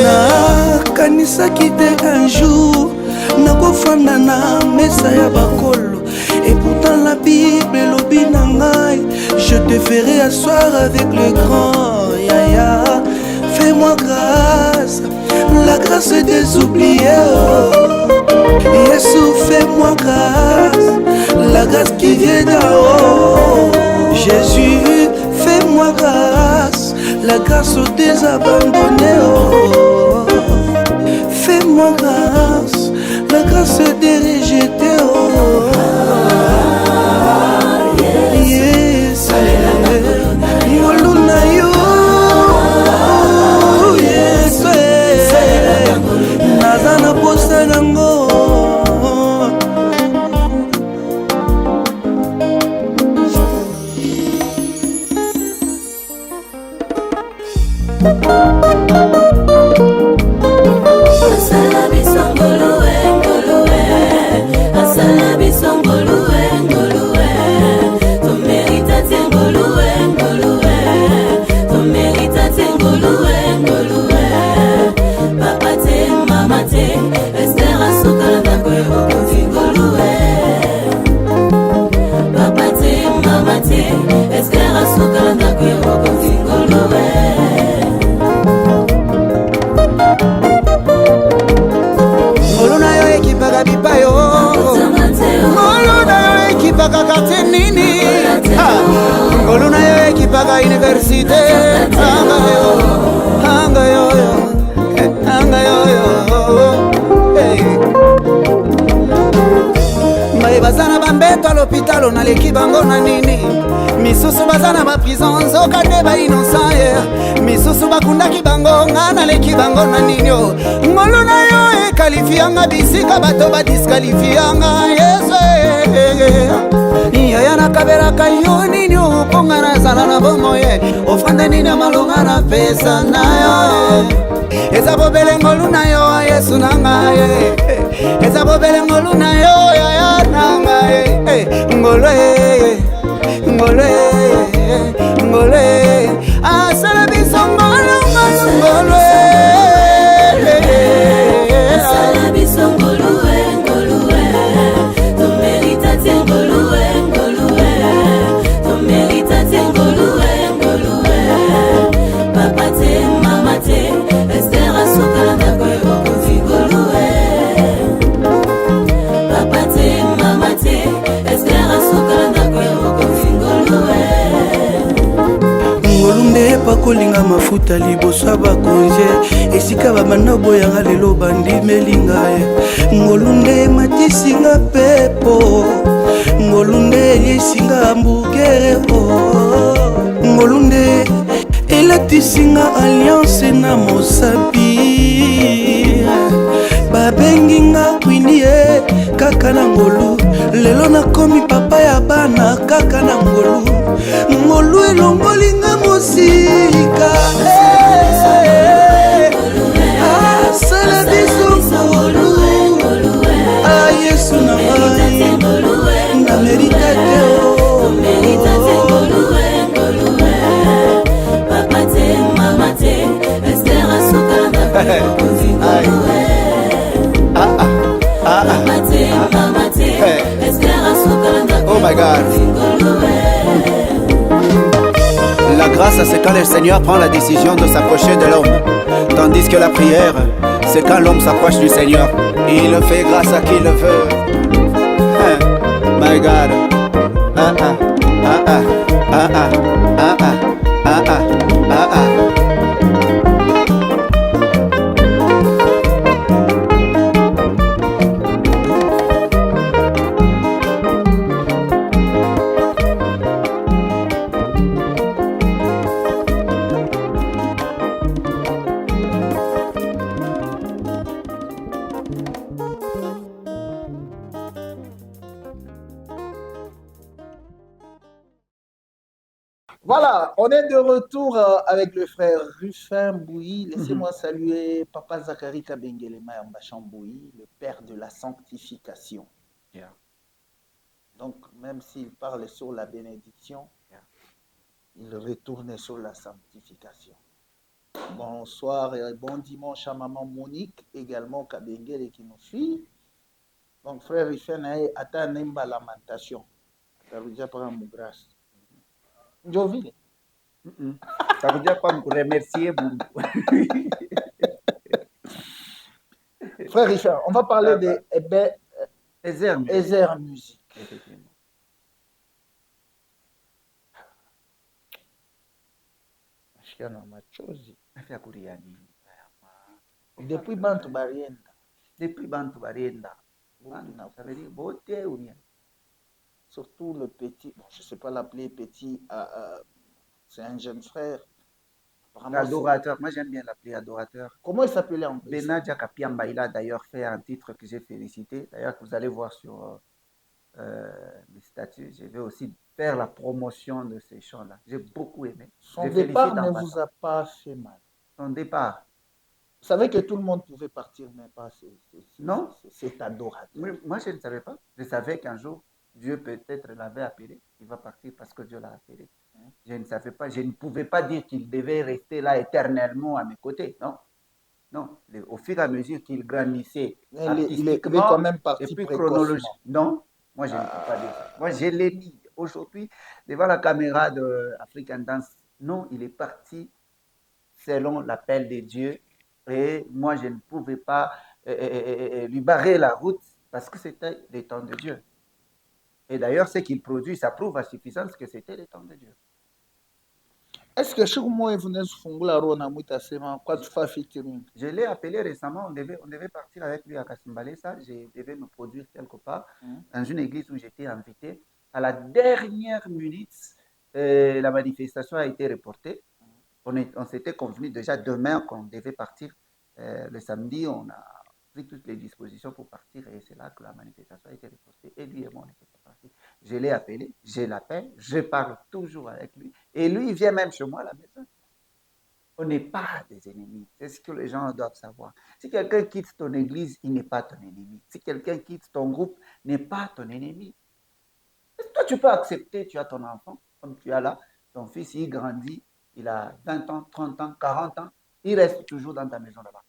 Na kanisa quitte un jour, na kofanda na mesa ya bakolo. Et pourtant la Bible lobi na ngai, je te ferai asseoir avec le grand Yaya. Fais-moi grâce, la grâce des oubliés. Oh. Yesu, fais-moi grâce, la grâce qui vient d'en haut. Jésus, fais-moi grâce, la grâce aux désabandonnés. Oh. Fais-moi grâce, la grâce des rejetés. Oh. Yes, Moluna yo. Nazana posa nango. la université anga yo mai baza na bambeto à l'hôpital naleki bango na nini misusu baza na baprison nzoka te bainocent ye misusu bakundaki bango nga naleki bango na nini o ngolu na yo ekalifianga bisika bato badiskalifianga yesu yaya nakabelaka yo nini oponga nazala na bomo ye ofanda nini amalonga na pesa na yo eza bobele ngolu na yo yesu na ngai eza bobele ngolu na yo yaya na ngai ngolo asala biso ngolo asala biso ngolo to merita te ngolo to merita te ngolo papa te mama te Esther asokala ndako yokozi ngolo papa te mama te Esther asokala ndako yokozi ngolo ngolu nde pakolinga mafuta liboso ya bakonje esika babanda boyanga lelo bandimeli ngai ngolu nde matisinga pepo ngolu nde yesinga mbugere ngolu nde elatisinga alliance na mosapi babenginga kwinie kaka na ngolu lelo nakomi papa ya bana kaka na ngolu ngolu elongolinga mosika asala biso ngolu yesu na ngai na merita te papa te mama te Esther asokala ndako yokozi ngolo papa te mama te Esther asokala ndako yokozi ngolo. La grâce, c'est quand le Seigneur prend la décision de s'approcher de l'homme. Tandis que la prière, c'est quand l'homme s'approche du Seigneur. Il le fait grâce à qui le veut. My God. Voilà, on est de retour avec le frère Rufin Bouilly. Laissez-moi saluer Papa Zachary Kabengele Mayamba Chambouilly, le père de la sanctification. Yeah. Donc, même s'il parle sur la bénédiction, il retourne sur la sanctification. Bonsoir et bon dimanche à maman Monique, également Kabengele qui nous suit. Donc, frère Rufin a atteint la lamentation. Ça veut dire par un mot grâce. Jovile. Ça veut dire quoi me remercier Frère Richard, on va parler de Ezer Musique. Effectivement. Depuis Bantu Barienda. Depuis Bantu Barienda. Ça veut dire beauté ou bien? Surtout le petit, bon, je ne sais pas l'appeler petit, c'est un jeune frère. Adorateur, moi j'aime bien l'appeler adorateur. Comment il s'appelait en plus? Benadja Kapiamba, il a d'ailleurs fait un titre que j'ai félicité. D'ailleurs, que vous allez voir sur mes statuts. Je vais aussi faire la promotion de ces chants-là. J'ai beaucoup aimé. Son départ ne vous a pas fait mal? Son départ. Vous savez que tout le monde pouvait partir, mais pas non, cet adorateur. Moi, je ne savais pas. Je savais qu'un jour, Dieu peut-être l'avait appelé, il va partir parce que Dieu l'a appelé. Je ne savais pas, je ne pouvais pas dire qu'il devait rester là éternellement à mes côtés, non. Non, au fur et à mesure qu'il grandissait, il est quand même parti et puis chronologiquement. Non, moi je ne peux pas dire ça. Moi je l'ai dit aujourd'hui devant la caméra de African Dance. Non, il est parti selon l'appel de Dieu et moi je ne pouvais pas lui barrer la route parce que c'était le temps de Dieu. Et d'ailleurs, ce qu'il produit, ça prouve à suffisance que c'était le temps de Dieu. Est-ce que chaque mois, vous venez fungula rona muita sema kwa tufa featuring? Je l'ai appelé récemment, on devait partir avec lui à Kasimbalesa, je devais me produire quelque part, dans une église où j'étais invité. À la dernière minute, la manifestation a été reportée. On s'était convenu déjà demain qu'on devait partir. Le samedi, on a pris toutes les dispositions pour partir et c'est là que la manifestation a été reportée. Et lui et moi, on n'était pas partis. Je l'ai appelé, je l'appelle, je parle toujours avec lui. Et lui, il vient même chez moi à la maison. On n'est pas des ennemis. C'est ce que les gens doivent savoir. Si quelqu'un quitte ton église, il n'est pas ton ennemi. Si quelqu'un quitte ton groupe, n'est pas ton ennemi. Toi, tu peux accepter, tu as ton enfant, comme tu as là, ton fils, il grandit, il a 20 ans, 30 ans, 40 ans, il reste toujours dans ta maison là-bas.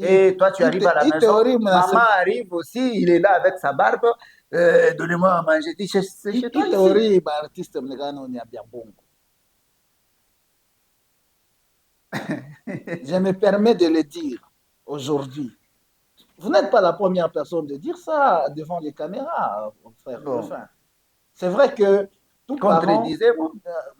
Et toi, tu arrives à la maison, maman arrive aussi, il est là avec sa barbe, donnez-moi à manger. C'est chez toi ici. Artiste mnegano ni abia bongo. Je me permets de le dire aujourd'hui. Vous n'êtes pas la première personne de dire ça devant les caméras, frère. Bon. Enfin, c'est vrai que tout parent, Contredisez-moi.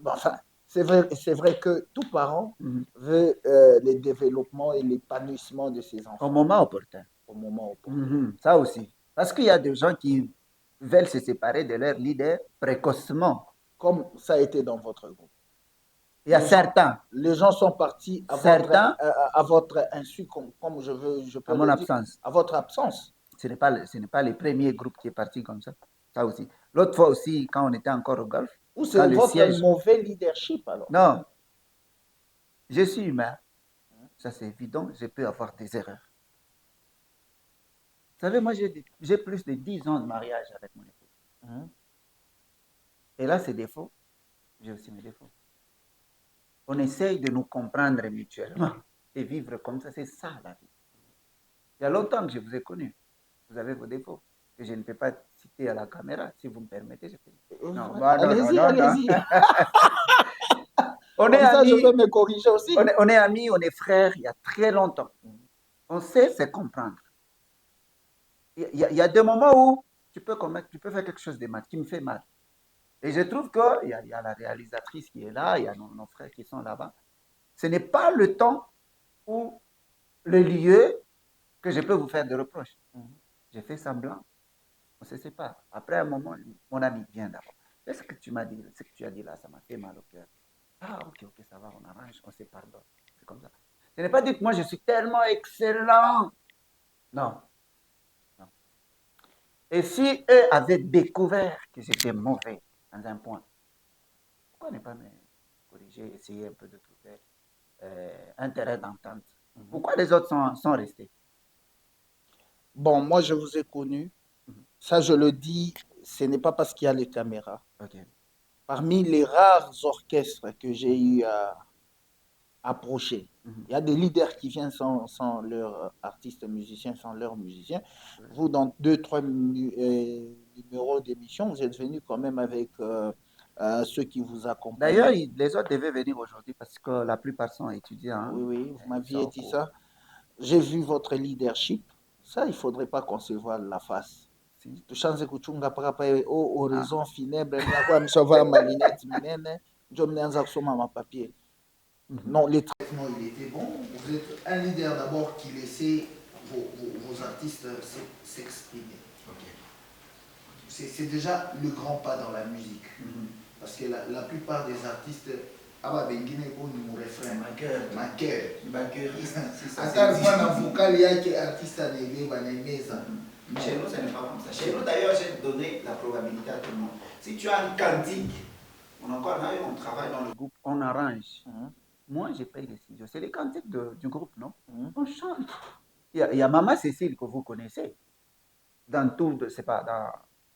enfin, c'est vrai que tout parent veut le développement et l'épanouissement de ses enfants. Au moment opportun. Au moment opportun. Ça aussi. Parce qu'il y a des gens qui veulent se séparer de leur leader précocement. Comme ça a été dans votre groupe. Il y a certains. Les gens sont partis à votre insu, comme je peux à mon absence. À votre absence. Ce n'est pas le premier groupe qui est parti comme ça. Ça aussi. L'autre fois aussi, quand on était encore au golf. Ou c'est votre mauvais leadership alors? Non. Je suis humain. Ça c'est évident, je peux avoir des erreurs. Vous savez, moi j'ai plus de 10 ans de mariage avec mon épouse. Et là, ses défauts, j'ai aussi mes défauts. On essaye de nous comprendre mutuellement et vivre comme ça, c'est ça la vie. Il y a longtemps que je vous ai connu. Vous avez vos défauts que je ne peux pas citer à la caméra. Si vous me permettez, je peux. Non, allez-y. On est amis. Je peux me corriger aussi. On est amis, on est frères il y a très longtemps. On sait se comprendre. Il y a des moments où tu peux faire quelque chose de mal, qui me fait mal. Et je trouve qu'il y a la réalisatrice qui est là, il y a nos frères qui sont là-bas. Ce n'est pas le temps ou le lieu que je peux vous faire des reproches. J'ai fait semblant, on se sépare. Après un moment, mon ami vient d'abord. Qu'est-ce que tu m'as dit? Ce que tu as dit là, ça m'a fait mal au cœur. Ah, ok, ça va, on arrange, on se pardonne. C'est comme ça. Ce n'est pas dit que moi je suis tellement excellent. Non. Et si eux avaient découvert que j'étais mauvais dans un point, pourquoi ne pas me corriger, essayer un peu de trouver un terrain d'entente? Pourquoi les autres sont restés? Bon, moi je vous ai connu. Ça, je le dis, ce n'est pas parce qu'il y a les caméras. Okay. Parmi les rares orchestres que j'ai eu à approcher, il y a des leaders qui viennent sans leurs artistes musiciens, sans leurs musiciens. Vous, dans 2-3 numéros d'émission, vous êtes venus quand même avec ceux qui vous accompagnent. D'ailleurs, les autres devaient venir aujourd'hui parce que la plupart sont étudiants. Hein. Oui, vous m'aviez dit ça. J'ai vu votre leadership. Ça, il ne faudrait pas qu'on se voile la face. Tushanze kuchunga paka horizon funèbre nakuwa mshavaa malinette minene ndio mnaanza kusoma mapapier. Non, les traitements, il était bon. Vous êtes un leader d'abord qui laissait vos artistes s'exprimer. Okay. C'est déjà le grand pas dans la musique. Parce que la plupart des artistes, bengine ko ni refrain ma cœur hata kwa na vocal yake artiste anaelewa na imeza. Chez nous, ce n'est pas comme ça. Chez nous, d'ailleurs, j'ai donné la probabilité à tout le monde. Si tu as un cantique, on travaille dans le groupe, on arrange. Moi, je paye les studios. C'est les cantiques du groupe, non? On chante. Il y a Maman Cécile que vous connaissez. Dans tout, c'est pas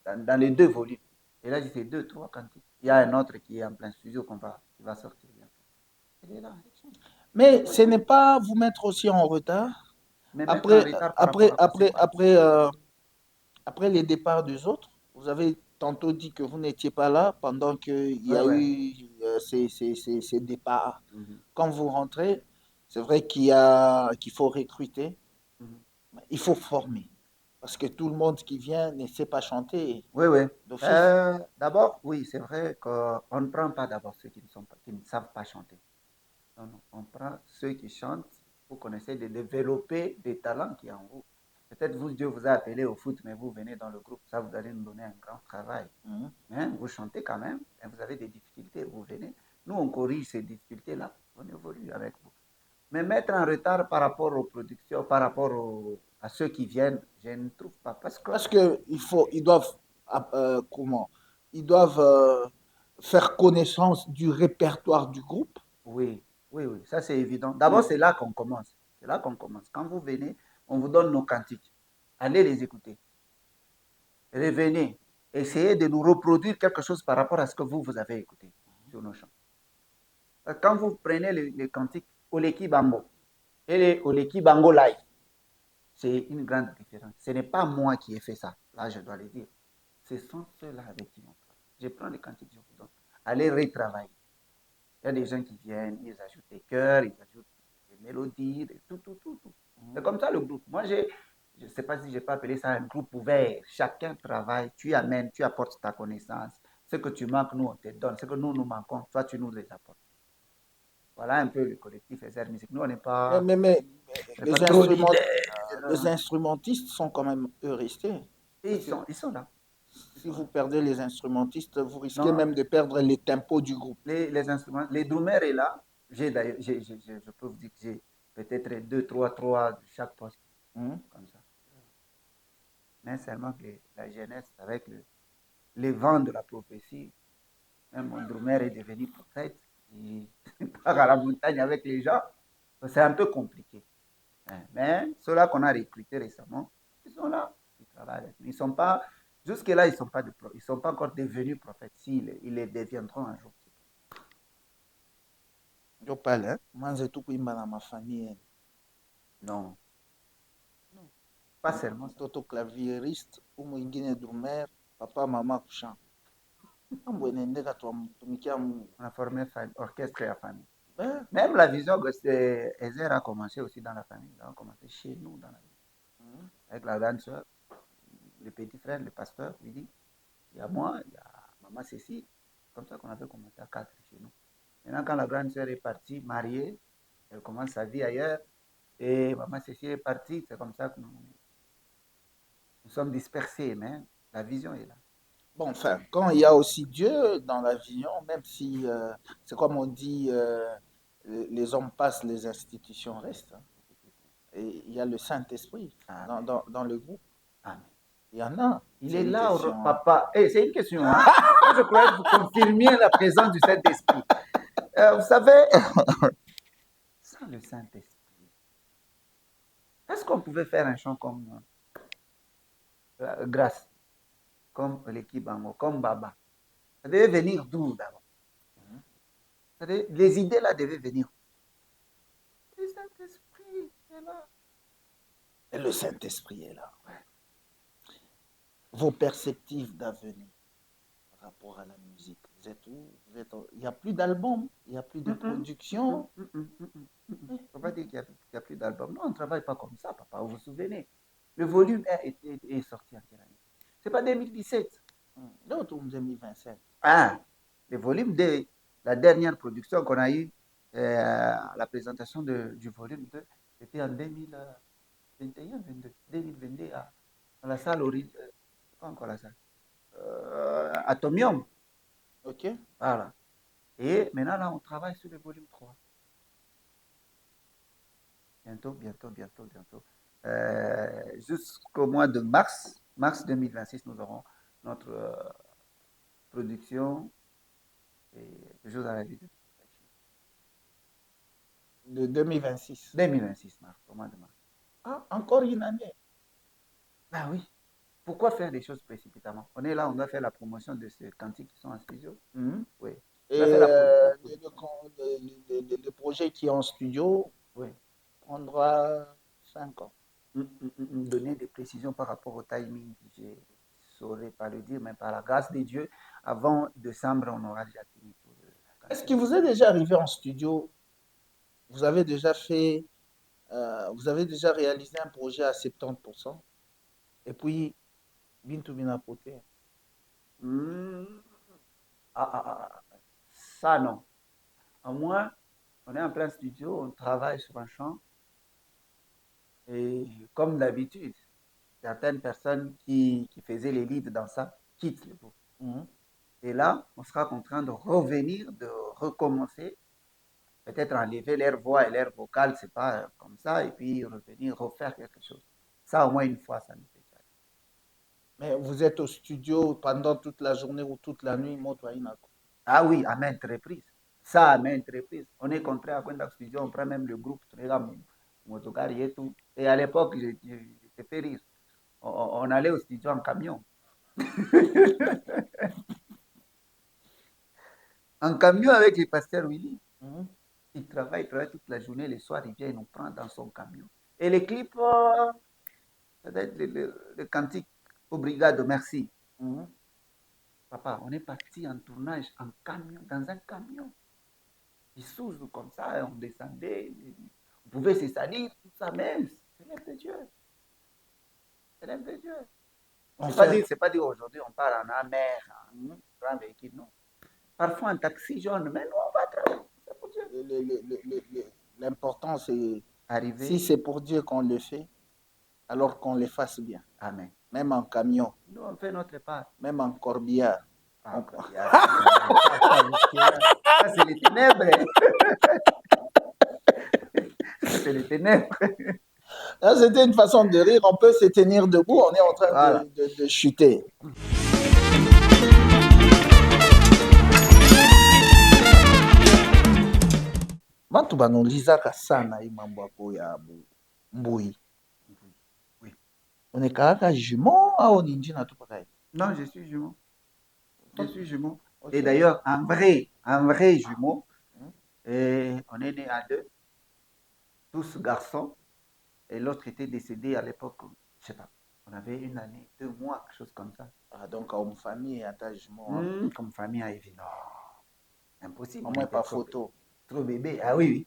dans les 2 volumes. Et là, j'ai fait 2-3 cantiques. Il y a un autre qui est en plein studio qui va sortir bientôt. Il est là. Mais ce n'est pas vous mettre aussi en retard. Après les départs des autres, vous avez tantôt dit que vous n'étiez pas là pendant qu'il y a eu ces départs. Quand vous rentrez, c'est vrai qu'il faut recruter, il faut former. Parce que tout le monde qui vient ne sait pas chanter. Oui. D'abord, oui, c'est vrai qu'on ne prend pas d'abord ceux qui qui ne savent pas chanter. Non, non, on prend ceux qui chantent pour qu'on essaie de développer des talents qui sont en vous. Peut-être vous, Dieu vous a appelé au foot, mais vous venez dans le groupe, ça vous allez nous donner un grand travail. Mais vous chantez quand même, et vous avez des difficultés, vous venez. Nous, on corrige ces difficultés-là, on évolue avec vous. Mais mettre en retard par rapport aux productions, par rapport à ceux qui viennent, je ne trouve pas. Parce que ils doivent, comment? Ils doivent faire connaissance du répertoire du groupe. Oui, oui, oui, ça c'est évident. D'abord, c'est là qu'on commence. C'est là qu'on commence. Quand vous venez, on vous donne nos cantiques. Allez les écouter. Revenez. Essayez de nous reproduire quelque chose par rapport à ce que vous avez écouté sur nos chants. Quand vous prenez les cantiques Oleki Bango et les Oleki Bango Live, c'est une grande différence. Ce n'est pas moi qui ai fait ça. Là, je dois le dire. Ce sont ceux-là avec qui on travaille. Je prends les cantiques, je vous donne. Allez retravailler. Il y a des gens qui viennent, ils ajoutent des chœurs, ils ajoutent des mélodies, tout. C'est comme ça le groupe. Moi, je ne sais pas si je peux appeler ça un groupe ouvert. Chacun travaille, tu amènes, tu apportes ta connaissance. Ce que tu manques, nous, on te donne. Ce que nous manquons, toi, tu nous les apportes. Voilà un peu le collectif SR Musique. Nous, on n'est pas. Mais les instrumentistes sont quand même eux restés. Et ils sont là. Si vous perdez les instrumentistes, vous risquez même de perdre les tempos du groupe. Les instruments, les drummers est là. Je peux vous dire que j'ai peut-être 2, 3 de chaque poste. Comme ça. Mais seulement que la jeunesse, avec les vents de la prophétie, même mon drummer est devenu prophète. Il part à la montagne avec les gens. C'est un peu compliqué. Mais ceux-là qu'on a recrutés récemment, ils sont là. Ils travaillent. Ils sont pas. Jusque-là, ils ne sont pas encore devenus prophètes. Ils les deviendront un jour. Je parle, hein? Moi, j'ai tout dans ma famille. Non. Pas seulement. Toto claviériste, ou mon guiné drummer, papa, maman couchant. On a formé orchestre et la famille. Même la vision de Ezer a commencé aussi dans la famille. Ça a commencé chez nous dans la vie. Avec la grande soeur, le petit frère, le pasteur, Willy. Il y a moi, il y a maman Cécile. Comme ça qu'on avait commencé à 4 chez nous. Maintenant, quand la grande soeur est partie, mariée, elle commence sa vie ailleurs. Et maman Cécile est partie. C'est comme ça que nous sommes dispersés, mais la vision est là. Bon, enfin, quand il y a aussi Dieu dans la vision, même si c'est comme on dit, les hommes passent, les institutions restent. Et il y a le Saint-Esprit dans le groupe. Amen. Il y en a. Il est là, papa. C'est une question. Hein? Moi, je crois que vous confirmiez la présence du Saint-Esprit. Vous savez, sans le Saint-Esprit, est-ce qu'on pouvait faire un chant comme Grâce, comme l'équipe Bango, comme Baba? Ça devait venir d'où d'abord? Les idées là devaient venir. Le Saint-Esprit est là. Et le Saint-Esprit est là. Vos perspectives d'avenir par rapport à la musique, vous êtes où? Il n'y a plus d'albums, il n'y a plus de production. Il ne faut pas dire qu'il n'y a plus d'albums. Non, on ne travaille pas comme ça, papa. Vous vous souvenez? Le volume est sorti en quelle année? Ce n'est pas 2017. L'autre, 2027. Le volume de la dernière production qu'on a eue, la présentation du volume 2, c'était en 2021, 2022, à la salle pas encore la salle. Atomium. Ok. Voilà. Et maintenant, là, on travaille sur le volume 3. Bientôt. Jusqu'au mois de mars 2026, nous aurons notre production et toujours à la vie de 2026. 2026, mars, au mois de mars. Ah, encore une année. Ah oui. Pourquoi faire des choses précipitamment? On est là, on doit faire la promotion de ces cantiques qui sont en studio. Oui. Et le projet qui est en studio prendra 5 ans. Donner des précisions par rapport au timing. Je ne saurais pas le dire, mais par la grâce de Dieu, avant décembre, on aura déjà fini. Est-ce que vous êtes déjà arrivé en studio? Vous avez déjà réalisé un projet à 70%? Et puis, Bintou ça non. À moins, on est en plein studio, on travaille sur un chant. Et comme d'habitude, certaines personnes qui faisaient les leads dans ça quittent le groupe. Et là, on sera contraint de revenir, de recommencer, peut-être enlever leur voix et leur vocal, c'est pas comme ça, et puis revenir, refaire quelque chose. Ça, au moins une fois, ça nous fait déjà. Mais vous êtes au studio pendant toute la journée ou toute la nuit, moto inako. Ah oui, à maintes reprises. Ça, à maintes reprises. On est contraint à prendre le studio, on prend même le groupe, Motokari et tout. Et à l'époque, j'étais fait rire. On allait au studio en camion. En camion avec le pasteur Willy. Il travaille toute la journée, le soir, il vient, il nous prend dans son camion. Et les clips, ça doit être le cantique aux brigades, merci. Papa, on est parti en tournage en camion, dans un camion. Ils sous comme ça, on descendait, on pouvait se salir, tout ça, mais c'est l'œuvre de Dieu. C'est l'œuvre de Dieu. C'est pas dire aujourd'hui on part en mer, en grand véhicule, non. Parfois en taxi jaune, mais nous on va travailler. C'est pour Dieu. L'important c'est arriver. Si c'est pour Dieu qu'on le fait, alors qu'on le fasse bien. Amen. Même en camion. Nous on fait notre part. Même en corbillard. Ça c'est les ténèbres. C'est les ténèbres. Là, c'était une façon de rire. On peut se tenir debout. On est en train de chuter. Bantu banolizaka sana hii mambo hapo ya mbui. Oui. Unekalaka jumeau au ni njina tu pakai? Non, je suis jumeau. Je suis jumeau. Okay. Et d'ailleurs, un vrai jumeau, et on est né à deux, tous garçons, et l'autre était décédé à l'époque, je sais pas, on avait une année, 2 mois, quelque chose comme ça. Ah, donc comme famille, à ta jumeau. Comme famille, évidemment. Impossible. Au moins pas photo. Trop bébé, ah oui.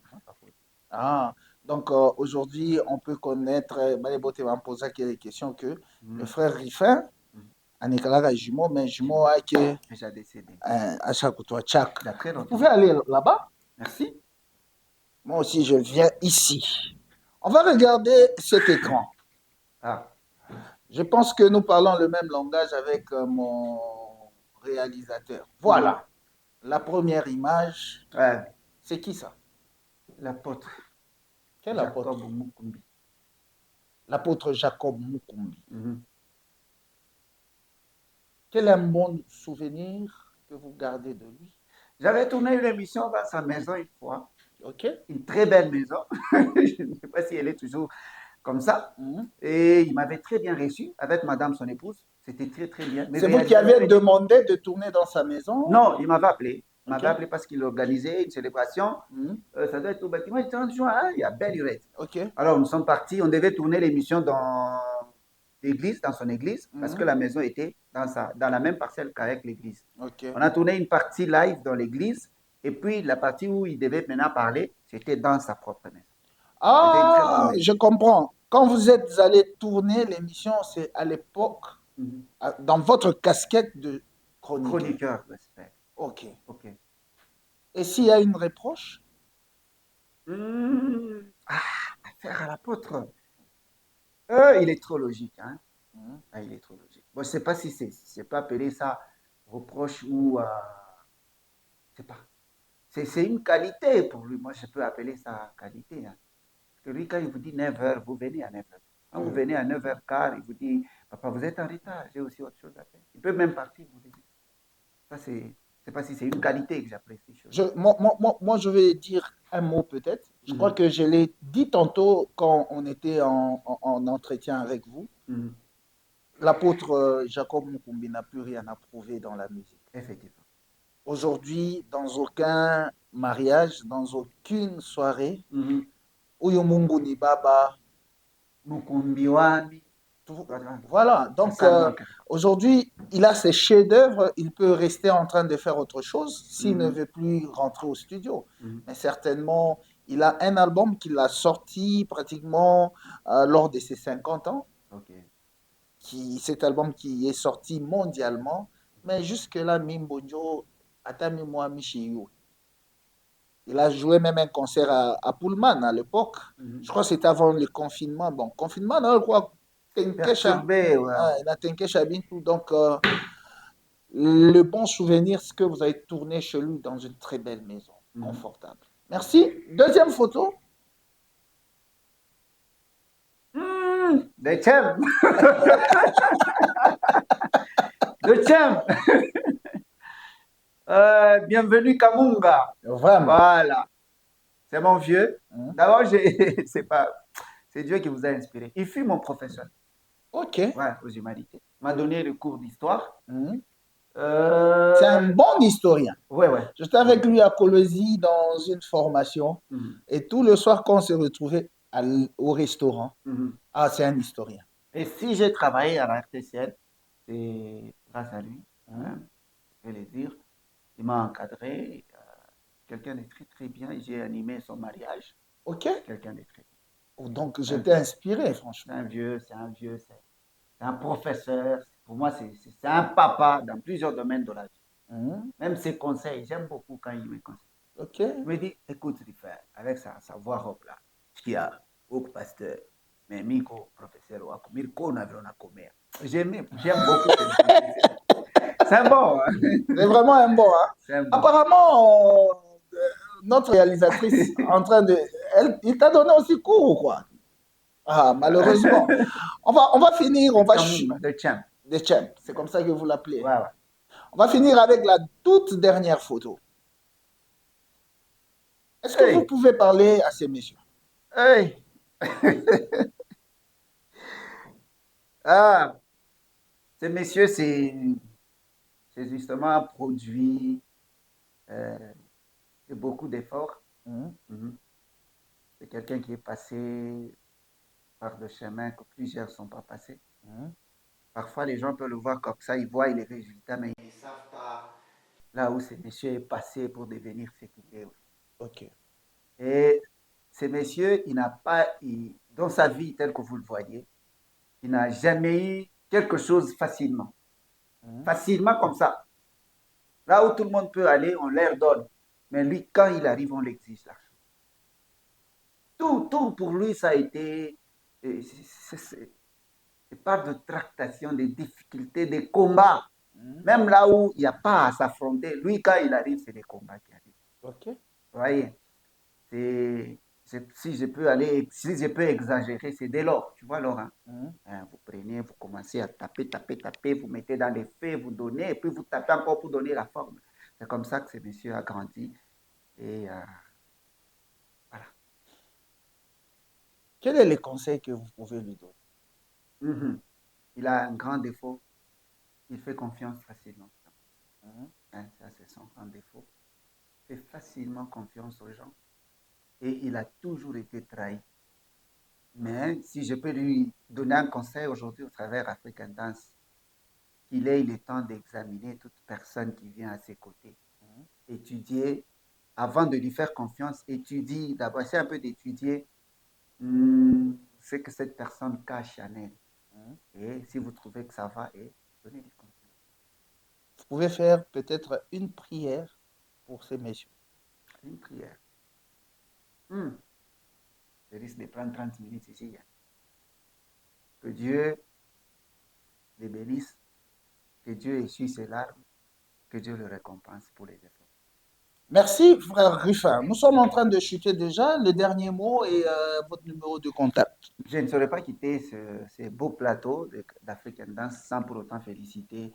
Ah, donc aujourd'hui, on peut connaître, Balebote va me poser des questions que le frère Riffin, Anikalaga jumeau, mais jumeau a que déjà décédé. À chaque toi, Tchak. Vous pouvez aller là-bas? Merci. Moi aussi, je viens ici. On va regarder cet écran. Ah. Je pense que nous parlons le même langage avec mon réalisateur. Voilà. La première image. C'est qui ça? L'apôtre. Quel apôtre? Jacob Mukumbi. L'apôtre Jacob Mukumbi. Quel est un bon souvenir que vous gardez de lui? J'avais tourné une émission dans sa maison une fois. Ok. Une très belle maison. Je ne sais pas si elle est toujours comme ça. Et il m'avait très bien reçu avec madame, son épouse. C'était très, très bien. C'est vous qui avez demandé de tourner dans sa maison? Non, il m'avait appelé. Il m'avait appelé parce qu'il organisait une célébration. Ça doit être au bâtiment du 30 juin. Il y a belle urette. Ok. Alors, nous sommes partis. On devait tourner l'émission dans l'église, dans son église, parce que la maison était dans la même parcelle qu'avec l'église. Okay. On a tourné une partie live dans l'église, et puis la partie où il devait maintenant parler, c'était dans sa propre maison. Ah, je comprends. Quand vous êtes allé tourner l'émission, c'est à l'époque, dans votre casquette de chroniqueur. Chroniqueur, j'espère. Ok. Ok. Et s'il y a une reproche? Affaire à l'apôtre. Il est trop logique, hein. Il est trop logique. Bon, je ne sais pas si c'est pas appeler ça reproche ou je sais pas. C'est une qualité pour lui. Moi, je peux appeler ça qualité. Hein. Parce que lui, quand il vous dit 9h, vous venez à 9h. Quand vous venez à 9h15, il vous dit, papa, vous êtes en retard, j'ai aussi autre chose à faire. Il peut même partir, vous laisser. Ça, je ne sais pas si c'est une qualité que j'apprécie. Moi, je vais dire un mot peut-être. Je crois que je l'ai dit tantôt quand on était en entretien avec vous. L'apôtre Jacob Mukumbi n'a plus rien à prouver dans la musique. Effectivement. Aujourd'hui, dans aucun mariage, dans aucune soirée, Uyo Mungu ni Baba, Mukumbi Wami. Voilà, donc aujourd'hui, il a ses chefs-d'œuvre, il peut rester en train de faire autre chose s'il ne veut plus rentrer au studio. Mais certainement, il a un album qu'il a sorti pratiquement lors de ses 50 ans. Okay. Cet album qui est sorti mondialement, mais jusque-là, Mimbonjo, Atami Moi Michiyu. Il a joué même un concert à Pullman à l'époque. Je crois que c'était avant le confinement. Bon, confinement, non, je crois. Perturbé, ouais. Il a Tenkesha Bintou. Donc, le bon souvenir, c'est que vous avez tourné chez lui dans une très belle maison, confortable. Merci. Deuxième photo. Le champ. Le champ. Bienvenue Kamunga. Vraiment. Voilà. C'est mon vieux. D'abord, c'est Dieu qui vous a inspiré. Il fut mon professeur. Ok. Ouais, aux humanités. Il m'a donné le cours d'histoire. C'est un bon historien. Ouais, ouais. J'étais avec lui à Colosie dans une formation et tout le soir quand on s'est retrouvés au restaurant, c'est un historien. Et si j'ai travaillé à la RTCL, c'est grâce à lui, je vais le dire. Il m'a encadré, quelqu'un de très très bien. J'ai animé son mariage. Ok. Quelqu'un de très bien. Donc j'étais inspiré, franchement. C'est un professeur. Pour moi, c'est un papa dans plusieurs domaines de la vie. Même ses conseils, j'aime beaucoup quand il me conseille. Ok. Il me dit, écoute, Riffer, avec sa voix rock là, qui a au pasteur, mais Miko, professeur, j'aime beaucoup. C'est un bon. Hein? C'est vraiment un bon. Hein? Bon. Apparemment, notre réalisatrice en train de. Il t'a donné aussi cours ou quoi? Malheureusement. on va finir. The Champ. The Champ. C'est comme ça que vous l'appelez. Ouais. On va finir avec la toute dernière photo. Est-ce que vous pouvez parler à ces messieurs? Hey. Ces messieurs, c'est justement un produit de beaucoup d'efforts. C'est quelqu'un qui est passé par des chemins que plusieurs ne sont pas passés. Parfois, les gens peuvent le voir comme ça, ils voient les résultats, mais ils ne savent pas là où ce monsieur est passé pour devenir ce qu'il est. Ok. Et ce monsieur, il n'a pas, dans sa vie telle que vous le voyez, il n'a jamais eu quelque chose facilement. Facilement comme ça. Là où tout le monde peut aller, on leur donne. Mais lui, quand il arrive, on l'exige l'argent. Tout pour lui, ça a été... C'est pas de tractation, des difficultés, des combats. Même là où il n'y a pas à s'affronter, lui, quand il arrive, c'est des combats qui arrivent. Ok. Vous voyez, si je peux exagérer, c'est dès lors. Tu vois, Laurent, vous prenez, vous commencez à taper, vous mettez dans les faits, vous donnez, et puis vous tapez encore pour donner la forme. C'est comme ça que ce monsieur a grandi. Et voilà. Quel est le conseil que vous pouvez lui donner? Il a un grand défaut. Il fait confiance facilement. Ça, c'est son grand défaut. Il fait facilement confiance aux gens. Et il a toujours été trahi. Mais si je peux lui donner un conseil aujourd'hui au travers African Dance, qu'il ait le temps d'examiner toute personne qui vient à ses côtés. Étudier, avant de lui faire confiance, étudier, d'abord, essayer un peu d'étudier ce que cette personne cache en elle. Et si vous trouvez que ça va, donnez-lui confiance. Vous pouvez faire peut-être une prière pour ces messieurs. Une prière. Je risque de prendre 30 minutes ici. Que Dieu les bénisse, que Dieu essuie ses larmes, que Dieu le récompense pour les efforts. Merci, frère Ruffin. Nous sommes en train de chuter déjà. Le dernier mot et votre numéro de contact. Je ne saurais pas quitter ce beau plateau d'African Dance sans pour autant féliciter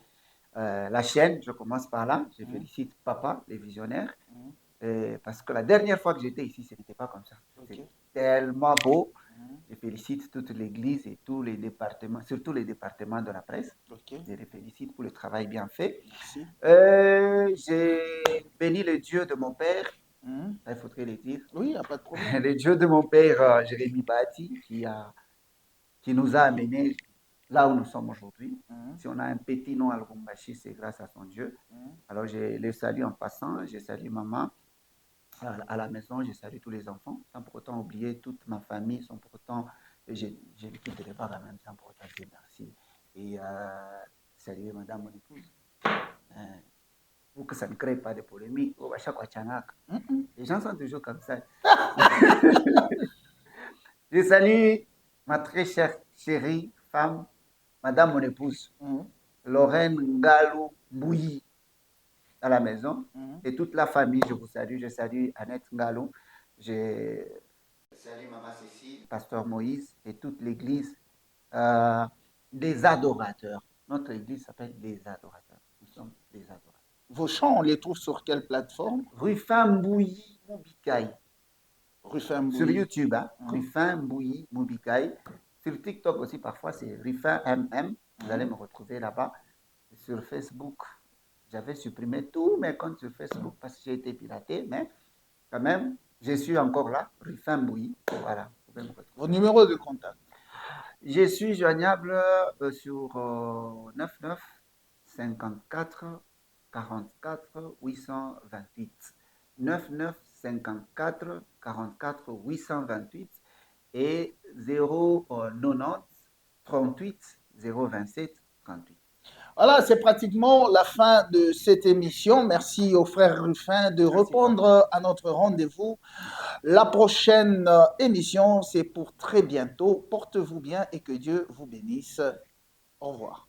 la chaîne. Je commence par là. Je félicite Papa, les visionnaires, parce que la dernière fois que j'étais ici, ce n'était pas comme ça. C'était tellement beau. Je félicite toute l'Église et tous les départements, surtout les départements de la presse. Je les félicite pour le travail bien fait. J'ai béni le Dieu de mon père. Il faudrait le dire. Oui, il n'y a pas de problème. Le Dieu de mon père, Jérémy Bati, qui nous a amenés là où nous sommes aujourd'hui. Si on a un petit nom à Lubumbashi, c'est grâce à son Dieu. Alors, je le salue en passant. Je salue maman à la maison. Je salue tous les enfants, sans pour autant oublier toute ma famille, sans pour autant... Je ne quitterai pas quand même, sans pour autant dire merci. Et saluer madame, mon épouse. Vous que ça ne crée pas de polémique. Les gens sont toujours comme ça. Je salue ma très chère chérie femme, madame mon épouse, Lorraine Ngalou Bouilly, à la maison, et toute la famille, je vous salue. Je salue Annette Ngalou, je salue Maman Cécile, Pasteur Moïse et toute l'église des adorateurs. Notre église s'appelle des adorateurs. Nous sommes des adorateurs. Vos chants, on les trouve sur quelle plateforme? Rufin Bouilly Moubikaï. Rufin Bouilly. Sur YouTube, Rufin Bouilly Moubikaï. Sur TikTok aussi, parfois, c'est Rufin MM. Vous allez me retrouver là-bas. Sur Facebook, j'avais supprimé tous mes comptes sur Facebook parce que j'ai été piraté, mais quand même, je suis encore là, Rufin Bouilly. Voilà. Vous pouvez me retrouver. Vos numéros de contact? Je suis joignable sur 99 54 44 828. 99 54 44 828 et 090 38 027 38. Voilà, c'est pratiquement la fin de cette émission. Merci au frère Rufin de répondre à notre rendez-vous. La prochaine émission, c'est pour très bientôt. Portez-vous bien et que Dieu vous bénisse. Au revoir.